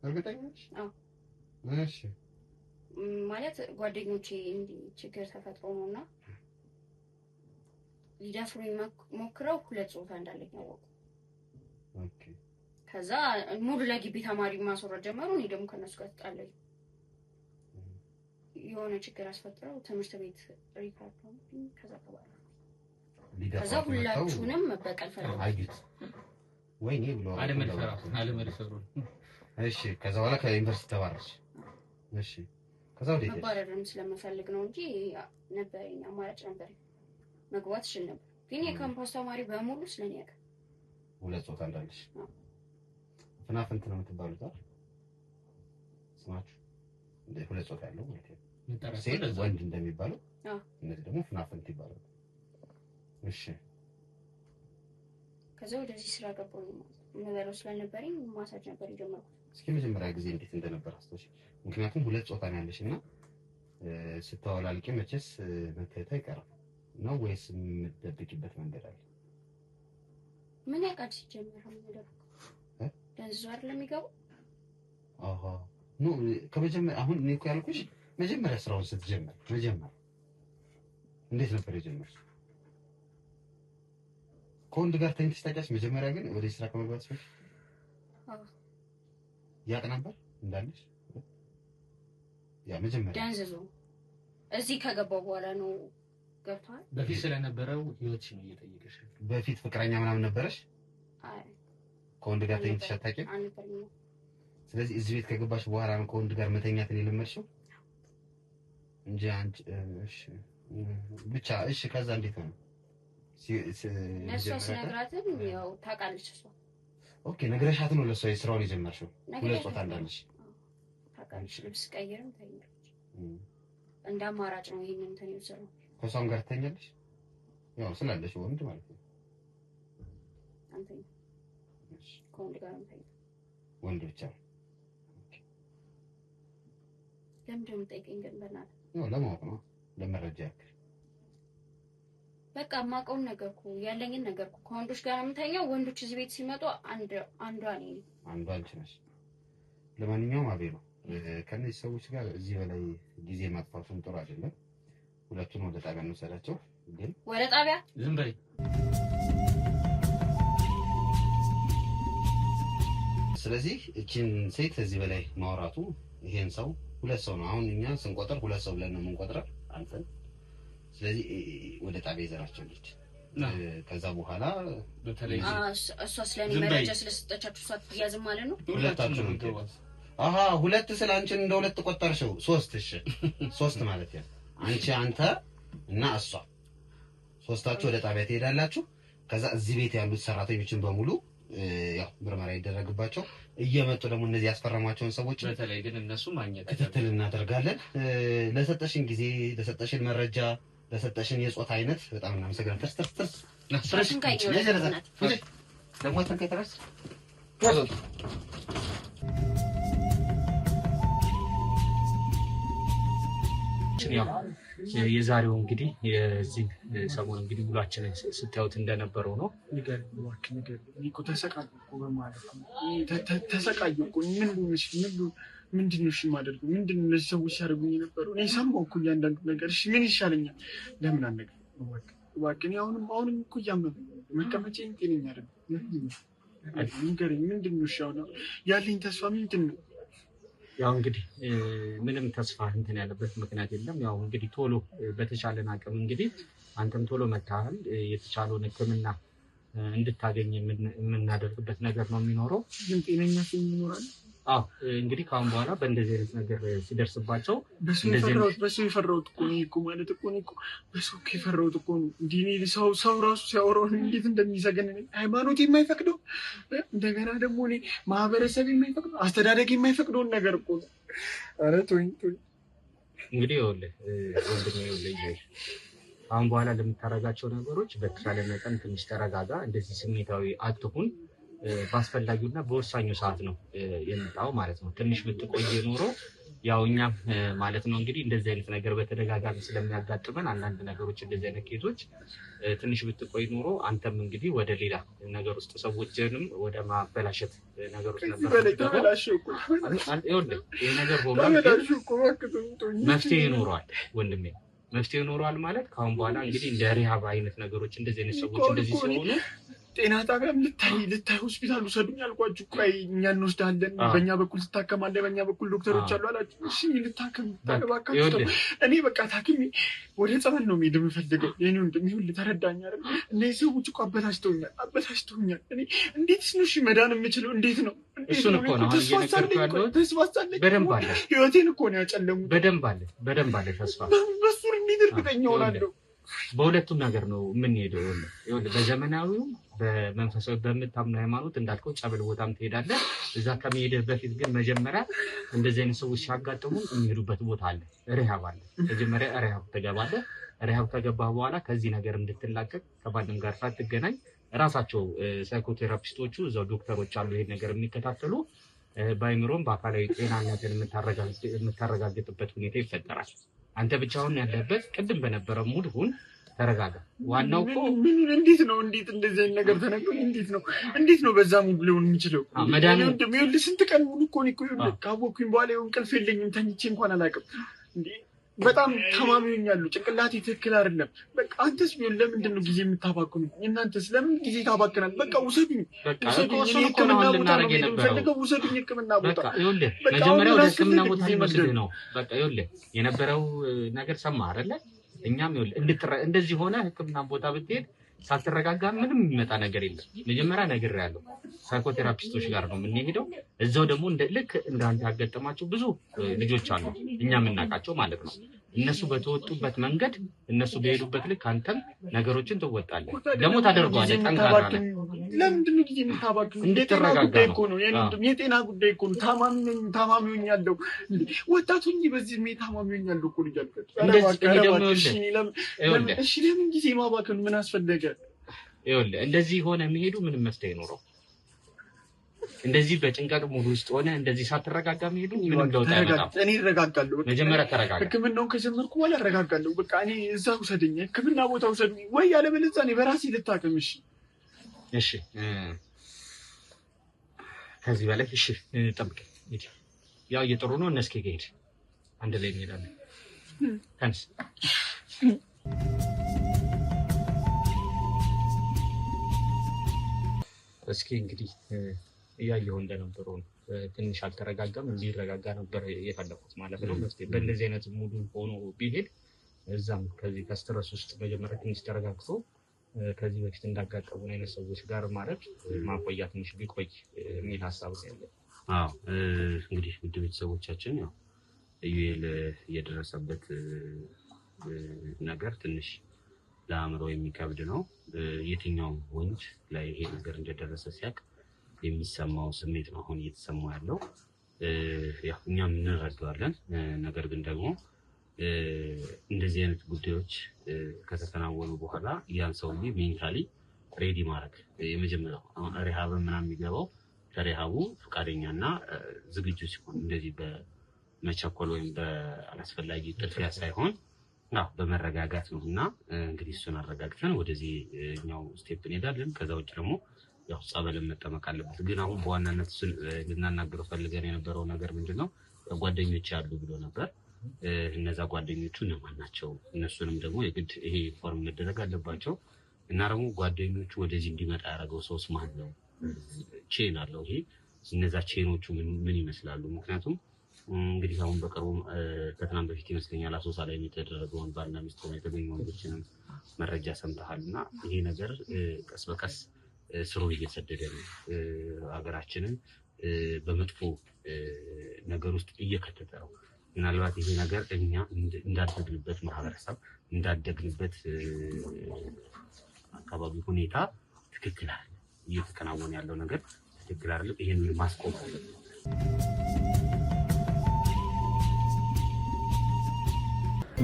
እርግጠኛ ነሽ? አዎ። እሺ። ማለት ጓደኞቼ እንዲህ ችግር ተፈጥሮ ነውና ሊደፍሩኝ ሞክረው ሁለት ጾታ እንዳለኝ ያወቁ። ኦኬ። ከዛ ሙሉ ለግቢ ተማሪ ማስወረድ ጀመሩ። እኔ ደግሞ ከነሱ ጋር ተጣለኝ። የሆነ ችግር አስፈጥረው ትምህርት ቤት ሪፖርት ነው። ከዛ ሁላችሁንም መበቀል ፈለጉ። አዩት ወይኔ ብሎ አለመድፈሩ። እሺ። ከዛ በኋላ ከዩኒቨርሲቲ ተባረርሽ? እሺ። ከዛ ወደ መባረርም ስለምፈልግ ነው እንጂ ነበረኝ አማራጭ ነበረኝ። መግባት እችል ነበር፣ ግን የካምፓስ ተማሪ በሙሉ ስለኔ ያውቃል። ሁለት ጾታ እንዳለሽ ፍናፍንት ነው የምትባሉት አይደል? ስማችሁ እንደ ሁለት ጾታ ያለው ማለት ነው። ሴት ወንድ እንደሚባለው እነዚህ ደግሞ ፍናፍንት ይባላሉ። እሺ። ከዛ ወደዚህ ስራ ገባሁ። የምበለው ስለነበረኝ ማሳጅ ነበር የጀመርኩት። እስኪ መጀመሪያ ጊዜ እንዴት እንደነበር አስታውሽ። ምክንያቱም ሁለት ጾታ ነው ያለሽና ስታወላልቂ መቼስ መታየት አይቀርም ነው ወይስ የምትደብቂበት መንገድ አለ? ምን ያውቃል ሲጀመር ነው ደንዝዞ አይደለም የሚገባው። አሃ ኖ ከመጀመሪያ አሁን እኔ እኮ ያልኩሽ መጀመሪያ ስራውን ስትጀምር እንዴት ነበር የጀመርሽ? ከወንድ ጋር ተኝተሽ ታውቂያለሽ? መጀመሪያ ግን ወደ ስራ ከመግባት በፊት ያውቅ ነበር እንዳለሽ? ያ መጀመሪያ ደንዝዞ እዚህ ከገባው በኋላ ነው ገብቷል። በፊት ስለነበረው ህይወትሽ ነው እየጠየቀሽ። በፊት ፍቅረኛ ምናምን ነበረሽ? አይ ከወንድ ጋር ተኝተሽ አታውቂም? ስለዚህ እዚህ ቤት ከገባሽ በኋላ ነው ከወንድ ጋር መተኛትን የለመድሽው እንጂ አንቺ እሺ ብቻ እሺ። ከዛ እንዴት ነው ለእሷ ስነግራትም ያው ታውቃለች እሷ። ኦኬ ነግረሻት ነው ለእሷ የስራውን የጀመርሽው? ሁለት ጾታ እንዳለሽ ታውቃለች። ልብስ ቀይርም ታይኛለች። እንደ አማራጭ ነው ይሄንን እንትን ይወሰደው። ከሷም ጋር ትተኛለሽ? ያው ስላለሽ ወንድ ማለት ነው። አንተ ከወንድ ጋር ነው ወንድ ብቻ። ለምንድን ነው የምጠይቀኝ ግን? በእናትህ ያው ለማወቅ ነው፣ ለመረጃ ያክል። በቃ የማውቀውን ነገርኩ፣ ያለኝን ነገርኩ። ከወንዶች ጋር የምተኛው ወንዶች እዚህ ቤት ሲመጡ አንዷ ነኝ። አንዷ አንቺ ነሽ። ለማንኛውም አቤ ነው ከነዚህ ሰዎች ጋር እዚህ በላይ ጊዜ ማጥፋቱን ጥሩ አይደለም። ሁለቱን ወደ ጣቢያ እንወሰዳቸው። ግን ወደ ጣቢያ ዝም በይ። ስለዚህ እቺን ሴት እዚህ በላይ ማውራቱ ይሄን ሰው ሁለት ሰው ነው አሁን እኛ ስንቆጥር ሁለት ሰው ብለን ነው የምንቆጥረው አንተን። ስለዚህ ወደ ጣቢያ ይዘራቸው ልጅ ከዛ በኋላ በተለይ እሷ ስለኔ መረጃ ስለሰጠቻችሁ እሷ ትያዝም ማለት ነው። ሁለታችሁ ነው። አሃ ሁለት ስለ አንቺን እንደ ሁለት ቆጠርሽው። ሶስት እሺ፣ ሶስት ማለት ነው። አንተ እና እሷ ሶስታችሁ ወደ ጣቢያ ትሄዳላችሁ። ከዛ እዚህ ቤት ያሉት ሰራተኞችን በሙሉ ያው ምርመራ ይደረግባቸው። እየመጡ ደግሞ እነዚህ ያስፈረሟቸውን ሰዎች በተለይ ግን እነሱ ማግኘት ክትትል እናደርጋለን። ለሰጠሽን ጊዜ፣ ለሰጠሽን መረጃ፣ ለሰጠሽን የጾታ አይነት በጣም እናመሰግናለን። ተርስ የዛሬው እንግዲህ የዚህ ሰሞን እንግዲህ ውሏችንን ስታዩት እንደነበረው ነው። ተሰቃየሁ እኮ ምንድን ነው የማደርገው? ምንድን ነው ሰዎች ሲያደርጉኝ የነበረው? እኔ ሰማሁ እኮ እያንዳንዱ ነገር። እሺ ምን ይሻለኛል? ለምን አልነግርም? እባክህ አሁንም እኮ እያመመኝ መቀመጫዬን ጤነኛ አይደለም። ንገረኝ ምንድን ነው? እሺ አሁን ያለኝ ተስፋ ምንድን ነው? ያው እንግዲህ ምንም ተስፋ እንትን ያለበት ምክንያት የለም። ያው እንግዲህ ቶሎ በተቻለን አቅም እንግዲህ አንተም ቶሎ መታሃል የተቻለውን ሕክምና እንድታገኝ የምናደርግበት ነገር ነው የሚኖረው። ግን ጤነኛ ሰው ይኖራል? አዎ እንግዲህ ከአሁን በኋላ በእንደዚህ አይነት ነገር ሲደርስባቸው በሰው የፈራሁት እኮ ነው እኮ ማለት እኮ ነው እኮ በሰው የፈራሁት እኮ ነው። እንዲህ ሰው ራሱ ሲያወራው እንዴት እንደሚዘገን ሃይማኖት የማይፈቅደው እንደገና ደግሞ እኔ ማህበረሰብ የማይፈቅደው አስተዳደግ የማይፈቅደውን ነገር እኮ ነው። ኧረ ተወኝ። እንግዲህ ይኸውልህ ወንድሜ ይኸውልህ አሁን በኋላ ለምታረጋቸው ነገሮች በተቻለ መጠን ትንሽ ተረጋጋ። እንደዚህ ስሜታዊ አትሁን። በአስፈላጊውና በወሳኙ ሰዓት ነው የመጣው ማለት ነው። ትንሽ ብትቆይ ኖሮ ያው እኛም ማለት ነው እንግዲህ እንደዚህ አይነት ነገር በተደጋጋሚ ስለሚያጋጥመን አንዳንድ ነገሮች እንደዚህ አይነት ኬዞች ትንሽ ብትቆይ ኖሮ አንተም እንግዲህ ወደ ሌላ ነገር ውስጥ ሰዎችንም ወደ ማበላሸት ነገር ውስጥ ነበር። ይህ ነገር ሆኗል፣ መፍትሄ ይኖረዋል ወንድሜ፣ መፍትሄ ይኖረዋል ማለት ከአሁን በኋላ እንግዲህ እንደ ሪሃብ አይነት ነገሮች እንደዚህ አይነት ሰዎች እንደዚህ ሲሆኑ ጤና ጣቢያም ልታይ ሆስፒታል ውሰዱኝ አልኳችሁ። ቆይ እኛ እንወስዳለን፣ በእኛ በኩል ትታከማለህ፣ በእኛ በኩል ዶክተሮች አሉ አላችሁ። እሺ ልታከም ታባካችሁ። እኔ በቃ ታክሜ ወደ ጸበል ነው የምሄድ የምፈልገው። ይሄን እንደሚሁን ተረዳኝ አይደል? እነዚህ ሰዎች እኮ አበታሽተውኛል። እኔ እንዴት ነው እሺ መዳን የምችለው? እንዴት ነው? እሱን እኮ ነው ተስፋ ሳለኝ በደንብ አለ፣ ህይወቴን እኮ ነው ያጨለሙት። በደንብ አለ ተስፋ። በሱ እንዴት እርግጠኛ ሆናለሁ? በሁለቱም ነገር ነው የምንሄደው። በዘመናዊው በመንፈሳዊ በምታምነው ሃይማኖት እንዳልከው ጸበል ቦታም ትሄዳለህ። እዛ ከመሄድህ በፊት ግን መጀመሪያ እንደዚህ አይነት ሰዎች ሲያጋጥሙ የሚሄዱበት ቦታ አለ፣ ሪሃብ አለ። መጀመሪያ ሪሃብ ትገባለህ። ሪሃብ ከገባህ በኋላ ከዚህ ነገር እንድትላቀቅ ከማንም ጋር ሳትገናኝ ራሳቸው ሳይኮቴራፒስቶቹ እዛው ዶክተሮች አሉ ይሄን ነገር የሚከታተሉ በአይምሮም በአካላዊ ጤናነትን የምታረጋግጥበት ሁኔታ ይፈጠራል። አንተ ብቻውን ያለበት ቅድም በነበረው ሙድ ሁን፣ ተረጋጋ። ዋናው እኮ እንዴት እንደዚህ አይነት ነገር ተነግሮ እንዴት ነው በዛ ሙድ ሊሆን የሚችለው? መድኃኒት ስንት ቀን ሙሉ እኮ ካወኩኝ በኋላ እንቅልፍ የለኝም፣ ተኝቼ እንኳን አላውቅም። በጣም ታማሚኛሉ። ጭንቅላቴ ትክክል አይደለም። በቃ አንተስ ቢሆን ለምንድን ነው ጊዜ የምታባክኑ? እናንተስ ለምን ጊዜ ታባክናል? በቃ ውሰዱኝ፣ ሕክምና ቦታ ነው የምፈልገው። ውሰዱኝ ሕክምና ቦታ። መጀመሪያ ወደ ሕክምና ቦታ ሊወስድህ ነው። በቃ ይኸውልህ የነበረው ነገር ሰማህ አይደለ? እኛም ይኸውልህ እንደዚህ ሆነ ሕክምና ቦታ ብትሄድ ሳትረጋጋ ምንም የሚመጣ ነገር የለም። መጀመሪያ ነግሬሃለሁ፣ ሳይኮቴራፒስቶች ጋር ነው የምንሄደው። እዛው ደግሞ ልክ እንዳንተ ያጋጠማቸው ብዙ ልጆች አሉ፣ እኛ የምናውቃቸው ማለት ነው። እነሱ በተወጡበት መንገድ እነሱ በሄዱበት ልክ አንተም ነገሮችን ትወጣለህ፣ ደግሞ ታደርገዋለህ። ጠንካራ ነህ። ለምንድን ነው ጊዜ የምታባክነው? እንድትረጋጋ ነው። የጤና ጉዳይ እኮ ነው። ታማሚ ሆኛለሁ። ወጣቱ እንጂ በዚህ ሜ ታማሚ ሆኛለሁ እኮ ልጅ አልኩት። እሺ ለምን ጊዜ ማባከኑ ምን አስፈለገ? ይኸውልህ እንደዚህ ሆነ የሚሄዱ ምንም መፍትሄ አይኖረው። እንደዚህ በጭንቀት ሙሉ ውስጥ ሆነ እንደዚህ ሳትረጋጋ መሄዱ ምንም ለውጥ አያመጣም። እኔ እረጋጋለሁ። መጀመሪያ ተረጋጋ። ሕክምናውን ከጀመርኩ በኋላ እረጋጋለሁ። በቃ እኔ እዛ ውሰደኝ፣ ሕክምና ቦታ ውሰዱኝ፣ ወይ ያለበለዚያ እኔ በራሴ ልታከም። እሺ ከዚህ በላይ እሺ ጠብቀኝ። ያው እየጠሩ ነው። እነስኪ ሄድ አንድ ላይ እንሄዳለን። ተንስ እስኪ እንግዲህ እያየሁ እንደነበረው ነው። ትንሽ አልተረጋጋም። እንዲረጋጋ ነበር የፈለኩት ማለት ነው። በእንደዚህ አይነት ሙሉ ሆኖ ቢሄድ እዛም ከዚህ ከስትረስ ውስጥ መጀመሪያ ትንሽ ተረጋግቶ ከዚህ በፊት እንዳጋጠሙን አይነት ሰዎች ጋር ማለት ማቆያ ትንሽ ቢቆይ የሚል ሀሳብ ነው ያለው። አዎ እንግዲህ ውድ ቤተሰቦቻችን ያው ኢዩኤል የደረሰበት ነገር ትንሽ ለአእምሮ የሚከብድ ነው። የትኛውም ወንድ ላይ ይሄ ነገር እንደደረሰ ሲያውቅ የሚሰማው ስሜት ነው አሁን እየተሰማው ያለው። ያው እኛም እንረዳዋለን። ነገር ግን ደግሞ እንደዚህ አይነት ጉዳዮች ከተከናወኑ በኋላ ያን ሰውዬ ሜንታሊ ሬዲ ማድረግ የመጀመሪያው ሪሃብ ምናምን የሚገባው ከሪሃቡ ፈቃደኛና ዝግጁ ሲሆን እንደዚህ በመቸኮል ወይም በአላስፈላጊ ጥድፊያ ሳይሆን በመረጋጋት ነው። እና እንግዲህ እሱን አረጋግተን ወደዚህኛው ስቴፕ እንሄዳለን። ከዛ ውጭ ደግሞ ያው ጸበልን መጠመቅ አለበት። ግን አሁን በዋናነት እሱን ልናናገረው ፈልገን የነበረው ነገር ምንድነው ጓደኞች ያሉ ብሎ ነበር። እነዛ ጓደኞቹ እነማን ናቸው? እነሱንም ደግሞ የግድ ይሄ ፎርም መደረግ አለባቸው። እና ደግሞ ጓደኞቹ ወደዚህ እንዲመጣ ያደረገው ሰውስ ማን ነው? ቼን አለው ይሄ። እነዛ ቼኖቹ ምን ይመስላሉ? ምክንያቱም እንግዲህ አሁን በቅርቡ ከትናንት በፊት ይመስለኛል አሶሳ ላይ የተደረገውን ባልና ሚስት ሆነው የተገኙ ወንዶችንም መረጃ ሰምተሃል። እና ይሄ ነገር ቀስ በቀስ ስሩን እየሰደደ ነው። ሀገራችንን በመጥፎ ነገር ውስጥ እየከተተ ነው። ምናልባት ይሄ ነገር እኛ እንዳደግንበት ማህበረሰብ እንዳደግንበት አካባቢ ሁኔታ ትክክል አይደለም። እየተከናወነ ያለው ነገር ትክክል አይደለም። ይሄንን ማስቆም አለብን።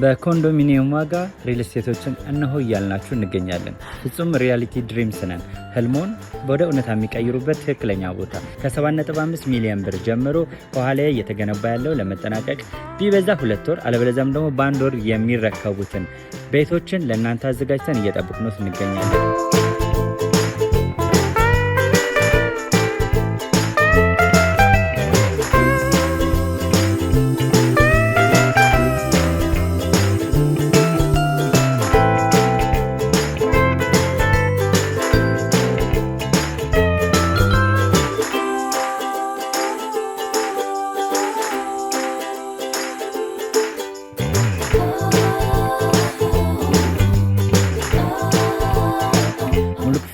በኮንዶሚኒየም ዋጋ ሪል ስቴቶችን እነሆ እያልናችሁ እንገኛለን። ፍጹም ሪያሊቲ ድሪምስ ነን። ህልሞን ወደ እውነታ የሚቀይሩበት ትክክለኛ ቦታ ከ7.5 ሚሊዮን ብር ጀምሮ ከኋላ እየተገነባ ያለው ለመጠናቀቅ ቢበዛ 2 ወር አለበለዚያም ደግሞ በ1 ወር የሚረከቡትን ቤቶችን ለእናንተ አዘጋጅተን እየጠበቅነው እንገኛለን።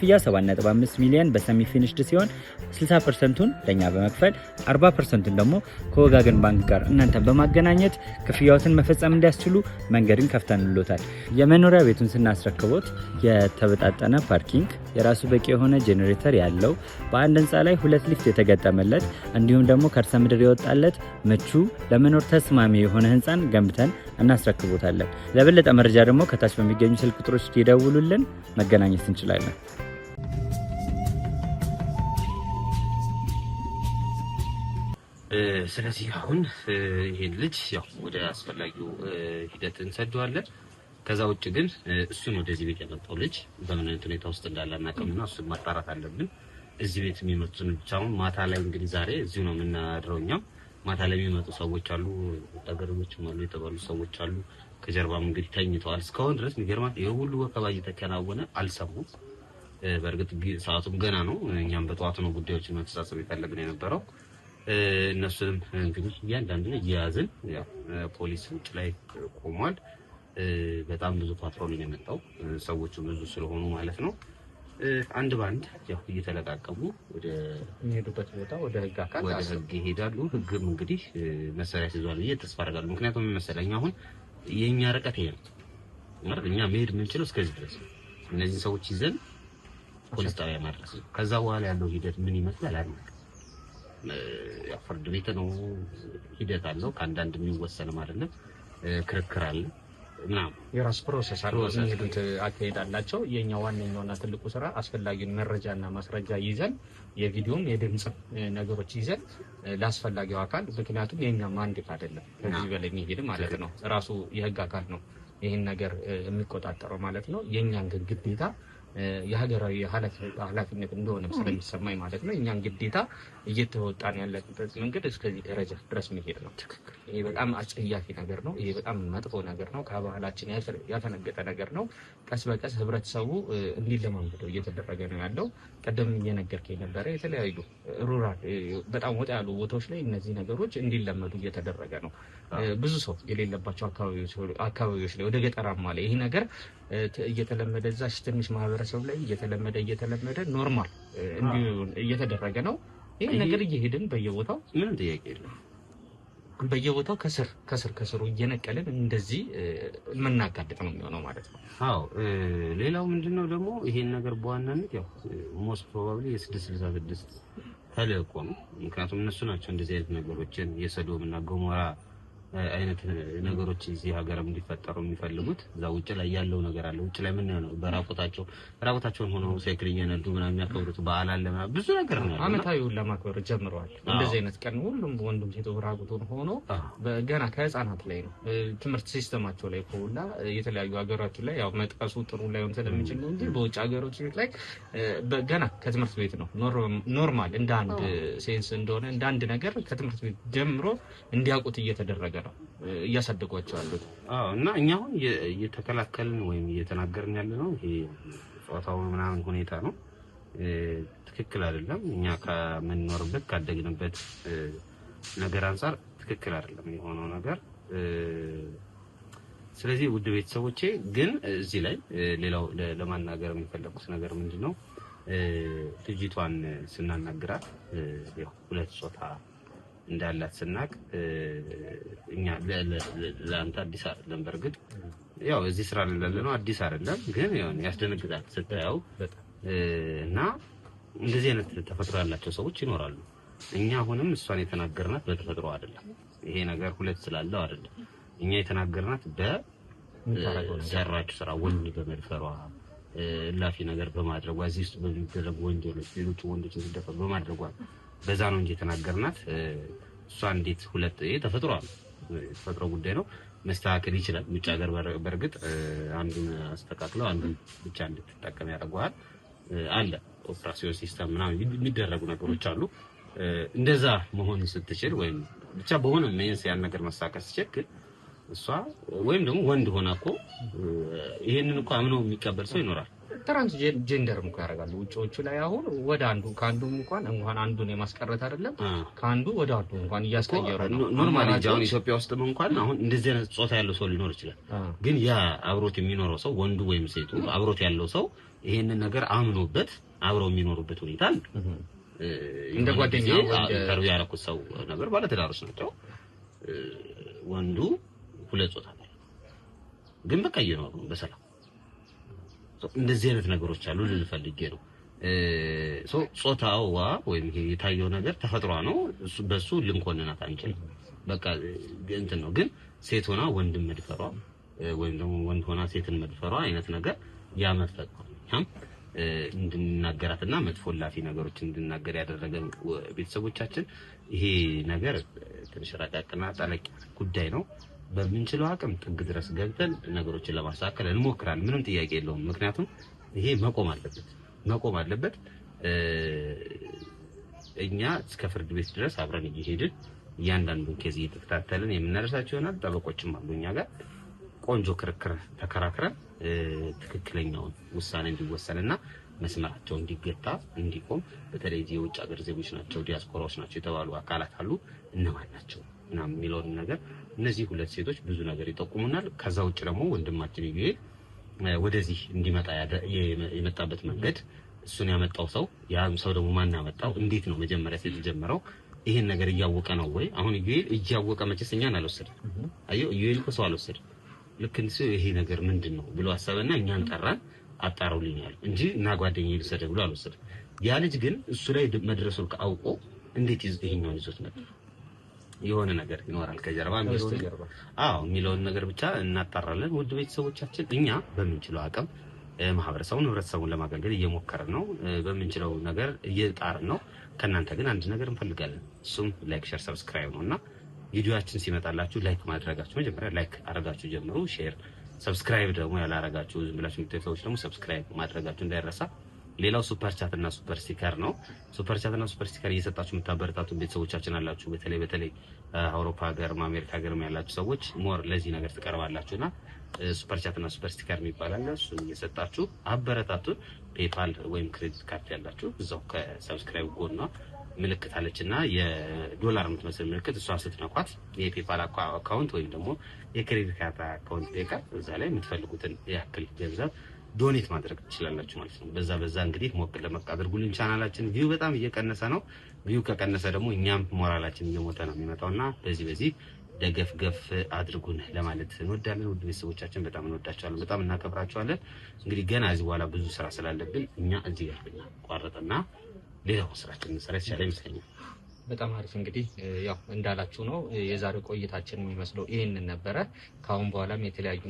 ክፍያ 7.5 ሚሊዮን በሰሚ ፊኒሽድ ሲሆን 60%ቱን ለኛ በመክፈል 40%ቱን ደግሞ ከወጋገን ባንክ ጋር እናንተን በማገናኘት ክፍያዎትን መፈጸም እንዲያስችሉ መንገድን ከፍተንሎታል። የመኖሪያ ቤቱን ስናስረክቦት የተበጣጠነ ፓርኪንግ፣ የራሱ በቂ የሆነ ጄኔሬተር ያለው በአንድ ህንፃ ላይ 2 ሊፍት የተገጠመለት እንዲሁም ደግሞ ከርሰ ምድር የወጣለት ምቹ ለመኖር ተስማሚ የሆነ ህንፃን ገንብተን እናስረክቦታለን። ለበለጠ መረጃ ደግሞ ከታች በሚገኙ ስልክ ቁጥሮች ይደውሉልን፣ መገናኘት እንችላለን። ስለዚህ አሁን ይሄን ልጅ ያው ወደ አስፈላጊው ሂደት እንሰደዋለን። ከዛ ውጭ ግን እሱን ወደዚህ ቤት ያመጣው ልጅ በምን አይነት ሁኔታ ውስጥ እንዳለ አናውቅምና እሱን ማጣራት አለብን። እዚህ ቤት የሚመጡትን ብቻ አሁን ማታ ላይ እንግዲህ ዛሬ እዚሁ ነው የምናድረው። እኛም ማታ ላይ የሚመጡ ሰዎች አሉ፣ ወታደሮችም አሉ፣ የተባሉ ሰዎች አሉ። ከጀርባም እንግዲህ ተኝተዋል። እስካሁን ድረስ የሚገርማት ይሄ ሁሉ ወከባ እየተከናወነ አልሰሙም። በእርግጥ ሰዓቱም ገና ነው። እኛም በጠዋቱ ነው ጉዳዮችን መተሳሰብ የፈለግን የነበረው። እነሱንም እንግዲህ እያንዳንዱን እየያዝን ያው ፖሊስ ውጭ ላይ ቆሟል። በጣም ብዙ ፓትሮል ነው የመጣው፣ ሰዎቹ ብዙ ስለሆኑ ማለት ነው። አንድ ባንድ ያው እየተለቃቀሙ ወደ የሚሄዱበት ቦታ ወደ ህግ አካል ወደ ህግ ይሄዳሉ። ህግም እንግዲህ መሳሪያ ይዟል ብዬ ተስፋ አደርጋለሁ። ምክንያቱም መሰለኝ አሁን የኛ ርቀት ይሄ ነው ማለት እኛ መሄድ የምንችለው እስከዚህ ድረስ ነው። እነዚህ ሰዎች ይዘን ፖሊስ ጣቢያ ማድረስ ነው። ከዛ በኋላ ያለው ሂደት ምን ይመስላል አይደል? ያው ፍርድ ቤት ነው፣ ሂደት አለው። ከአንዳንድ የሚወሰንም አይደለም፣ ክርክር አለ እና የራስ ፕሮሰስ አለው። የሚሄዱት አካሄድ አላቸው። የኛ ዋነኛውና ትልቁ ስራ አስፈላጊውን መረጃና ማስረጃ ይዘን የቪዲዮም የድምጽ ነገሮች ይዘን ለአስፈላጊው አካል፣ ምክንያቱም የኛ ማንዴት አይደለም ከዚህ በላይ የሚሄድ ማለት ነው። ራሱ የህግ አካል ነው ይህን ነገር የሚቆጣጠረው ማለት ነው። የኛን ግን ግዴታ የሀገራዊ ኃላፊነት እንደሆነ ስለሚሰማኝ ማለት ነው እኛን ግዴታ እየተወጣን ያለበት መንገድ እስከዚህ ደረጃ ድረስ መሄድ ነው። ይሄ በጣም አጸያፊ ነገር ነው። ይሄ በጣም መጥፎ ነገር ነው። ከባህላችን ያፈነገጠ ነገር ነው። ቀስ በቀስ ህብረተሰቡ እንዲለማመደው እየተደረገ ነው ያለው። ቀደም እየነገርከኝ ነበረ የተለያዩ ሩራል በጣም ወጣ ያሉ ቦታዎች ላይ እነዚህ ነገሮች እንዲለመዱ እየተደረገ ነው። ብዙ ሰው የሌለባቸው አካባቢዎች ላይ ወደ ገጠራማ ላይ ይሄ ነገር እየተለመደ እዛች ትንሽ ማህበረሰብ ላይ እየተለመደ ኖርማል እንዲሆን እየተደረገ ነው። ይሄ ነገር እየሄድን በየቦታው ምንም ጥያቄ የለም በየቦታው ከስሩ እየነቀልን እንደዚህ የምናጋልጥ ነው የሚሆነው ማለት ነው። አዎ ሌላው ምንድነው ደግሞ ይሄን ነገር በዋናነት ያው ሞስት ፕሮባብሊ የ666 ተልእኮ ነው። ምክንያቱም እነሱ ናቸው እንደዚህ አይነት ነገሮችን የሰዶም እና ገሞራ አይነት ነገሮች እዚህ ሀገርም እንዲፈጠሩ የሚፈልጉት። እዛ ውጭ ላይ ያለው ነገር አለ። ውጭ ላይ ምን ነው በራቁታቸውን ሆነው ሳይክል እየነዱ ምናምን የሚያከብሩት በዓል አለ ምናምን ብዙ ነገር ነው። አመታዊውን ለማክበር ጀምረዋል። እንደዚህ አይነት ቀን ሁሉም ወንዱም ሴቱ ራቁቱን ሆኖ ገና ከህፃናት ላይ ነው ትምህርት ሲስተማቸው ላይ ሁላ የተለያዩ ሀገሮች ላይ ያው መጥቀሱ ጥሩ ላይሆን ስለሚችል ነው እንጂ በውጭ ሀገሮች ላይ ገና ከትምህርት ቤት ነው ኖርማል እንደ አንድ ሴንስ እንደሆነ እንደ አንድ ነገር ከትምህርት ቤት ጀምሮ እንዲያውቁት እየተደረገ ነው እያሳደጓቸው ያሉት። እና እኛ አሁን እየተከላከልን ወይም እየተናገርን ያለ ነው ይሄ ጾታው ምናምን ሁኔታ ነው። ትክክል አይደለም። እኛ ከምንኖርበት ካደግንበት ነገር አንፃር ትክክል አይደለም የሆነው ነገር። ስለዚህ ውድ ቤተሰቦቼ ግን እዚህ ላይ ሌላው ለማናገር የሚፈለጉት ነገር ምንድነው ልጅቷን ስናናግራት ያው ሁለት ጾታ እንዳላት ስናቅ እኛ ለአንተ አዲስ አይደለም። በርግጥ ያው እዚህ ስራ ላይ ነው አዲስ አይደለም፣ ግን ያው ያስደነግጣል ስታየው። እና እንደዚህ አይነት ተፈጥሮ ያላቸው ሰዎች ይኖራሉ። እኛ አሁንም እሷን የተናገርናት በተፈጥሮ አይደለም። ይሄ ነገር ሁለት ስላለው አይደለም። እኛ የተናገርናት በሰራችው ስራ ወንድ በመድፈሯ ላፊ ነገር በማድረጓ እዚህ ውስጥ በሚደረጉ ወንጀሎች ሌሎች ወንዶች እንደፈሩ በማድረጓ በዛ ነው እንጂ የተናገርናት። እሷ እንዴት ሁለት ይሄ ተፈጥሮ ጉዳይ ነው፣ መስተካከል ይችላል። ውጭ ሀገር በርግጥ አንዱን አስተካክለው አንዱን ብቻ እንድትጠቀም ያደርገዋል አለ ኦፕሬሽን ሲስተም ምናምን የሚደረጉ ነገሮች አሉ። እንደዛ መሆን ስትችል ወይም ብቻ በሆነ ሜንስ ያን ነገር ማሳካት ስትችል ግን እሷ ወይም ደግሞ ወንድ ሆና እኮ ይሄንን እኮ አምኖ የሚቀበል ሰው ይኖራል። ትራንስጀንደርም እኮ ያደርጋሉ ውጪዎቹ ላይ። አሁን ወደ አንዱ ከአንዱ እንኳን አንዱን የማስቀረት አይደለም ከአንዱ ወደ አንዱ እንኳን እያስቀየሩ ነው። ኖርማሊ አሁን ኢትዮጵያ ውስጥም እንኳን አሁን እንደዚህ አይነት ጾታ ያለው ሰው ሊኖር ይችላል። ግን ያ አብሮት የሚኖረው ሰው ወንዱ ወይም ሴቱ አብሮት ያለው ሰው ይሄንን ነገር አምኖበት አብረው የሚኖሩበት ሁኔታ አለ። እንደ ጓደኛ ኢንተርቪው ያደረኩት ሰው ነበር። ባለትዳሮች ናቸው። ወንዱ ሁለት ጾታ አለ፣ ግን በቃ እየኖሩ ነው በሰላም። እንደዚህ አይነት ነገሮች አሉ ልንፈልግ ነው። ጾታዋ ወይም ይሄ የታየው ነገር ተፈጥሯ ነው። በሱ ልንኮንናት አንችልም። በቃ እንትን ነው። ግን ሴት ሆና ወንድን መድፈሯ ወይም ደግሞ ወንድ ሆና ሴትን መድፈሯ አይነት ነገር ያመፈቅ ነው። እንድንናገራትና መጥፎ ላፊ ነገሮች እንድናገር ያደረገ ቤተሰቦቻችን ይሄ ነገር ትንሽ ረቃቅና ጠለቅ ጉዳይ ነው። በምንችለው አቅም ጥግ ድረስ ገብተን ነገሮችን ለማስተካከል እንሞክራለን። ምንም ጥያቄ የለውም። ምክንያቱም ይሄ መቆም አለበት። እኛ እስከ ፍርድ ቤት ድረስ አብረን እየሄድን እያንዳንዱን ኬዝ እየተከታተልን የምናደርሳቸው ይሆናል። ጠበቆችም አሉ እኛ ጋር ቆንጆ ክርክር ተከራክረን ትክክለኛውን ውሳኔ እንዲወሰንና መስመራቸው እንዲገታ እንዲቆም። በተለይ የውጭ ሀገር ዜጎች ናቸው ዲያስፖራዎች ናቸው የተባሉ አካላት አሉ እነማን ናቸው እና የሚለውን ነገር እነዚህ ሁለት ሴቶች ብዙ ነገር ይጠቁሙናል። ከዛ ውጭ ደግሞ ወንድማችን ይሄ ወደዚህ እንዲመጣ የመጣበት መንገድ እሱን ያመጣው ሰው ያም ሰው ደግሞ ማን ያመጣው እንዴት ነው መጀመሪያ የተጀመረው ይሄን ነገር እያወቀ ነው ወይ? አሁን እያወቀ መቼስ እኛን አልወሰደም። አየው እኮ ሰው አልወሰደም። ልክ እንሱ ይሄ ነገር ምንድነው ብሎ አሰበና እኛን ጠራን አጣራውልኛል እንጂ እና ጓደኛዬ ልሰደ ብሎ አልወሰደም። ያ ልጅ ግን እሱ ላይ መድረሱን አውቆ እንዴት ይሄኛውን ይዞት ነበር? የሆነ ነገር ይኖራል ከጀርባ የሚለውን ነገር ብቻ እናጣራለን። ውድ ቤተሰቦቻችን እኛ በምንችለው አቅም ማህበረሰቡን ህብረተሰቡን ለማገልገል እየሞከርን ነው። በምንችለው ነገር እየጣርን ነው። ከእናንተ ግን አንድ ነገር እንፈልጋለን። እሱም ላይክ፣ ሼር፣ ሰብስክራይብ ነውና ቪዲዮአችን ሲመጣላችሁ ላይክ ማድረጋችሁ መጀመሪያ ላይክ አድርጋችሁ ጀምሩ። ሼር፣ ሰብስክራይብ ደግሞ ያላረጋችሁ ዝም ብላችሁ የምትተውት ደግሞ ሰብስክራይብ ማድረጋችሁ እንዳይረሳ። ሌላው ሱፐር ቻት እና ሱፐር ስቲከር ነው። ሱፐር ቻት እና ሱፐር ስቲከር እየሰጣችሁ የምታበረታቱ ቤተሰቦቻችን አላችሁ። በተለይ አውሮፓ ሀገር አሜሪካ ሀገር ያላችሁ ሰዎች ሞር ለዚህ ነገር ትቀርባላችሁና ሱፐር ቻት እና ሱፐር ስቲከር የሚባላል እሱን እየሰጣችሁ አበረታቱን። ፔፓል ወይም ክሬዲት ካርድ ያላችሁ እዛው ከሰብስክራይብ ጎኗ ምልክት አለችና የዶላር የምትመስል ምልክት እሷን ስትነኳት የፔፓል አካውንት ወይም ደግሞ የክሬዲት ካርድ አካውንት ፔካር እዛ ላይ የምትፈልጉትን ያክል ገንዘብ ዶኔት ማድረግ ትችላላችሁ ማለት ነው። በዛ እንግዲህ ሞቅ ለመቅ አድርጉልን። ቻናላችን ቪው በጣም እየቀነሰ ነው። ቪው ከቀነሰ ደግሞ እኛም ሞራላችን እየሞተ ነው የሚመጣውና በዚህ ደገፍ አድርጉን ለማለት እንወዳለን። ውድ ቤተሰቦቻችን በጣም እንወዳቸዋለን፣ በጣም እናከብራቸዋለን። እንግዲህ ገና እዚህ በኋላ ብዙ ስራ ስላለብን እኛ እዚህ ጋር ቋረጥና ሌላው ስራችን እንሰራ ይችላል ይመስለኛል። በጣም አሪፍ። እንግዲህ ያው እንዳላችሁ ነው የዛሬው ቆይታችን የሚመስለው ይሄንን ነበረ። ከአሁን በኋላም የተለያዩ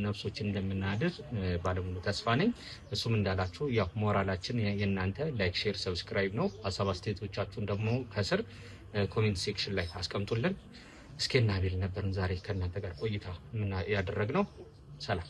ነፍሶችን እንደምናድር ባለሙሉ ተስፋ ነኝ። እሱም እንዳላችሁ ያው ሞራላችን የእናንተ ላይክ፣ ሼር፣ ሰብስክራይብ ነው። ሀሳብ አስተያየቶቻችሁን ደግሞ ከስር ኮሜንት ሴክሽን ላይ አስቀምጡልን። እስኪ እና ቤል ነበርን ዛሬ ከእናንተ ጋር ቆይታ ያደረግነው። ሰላም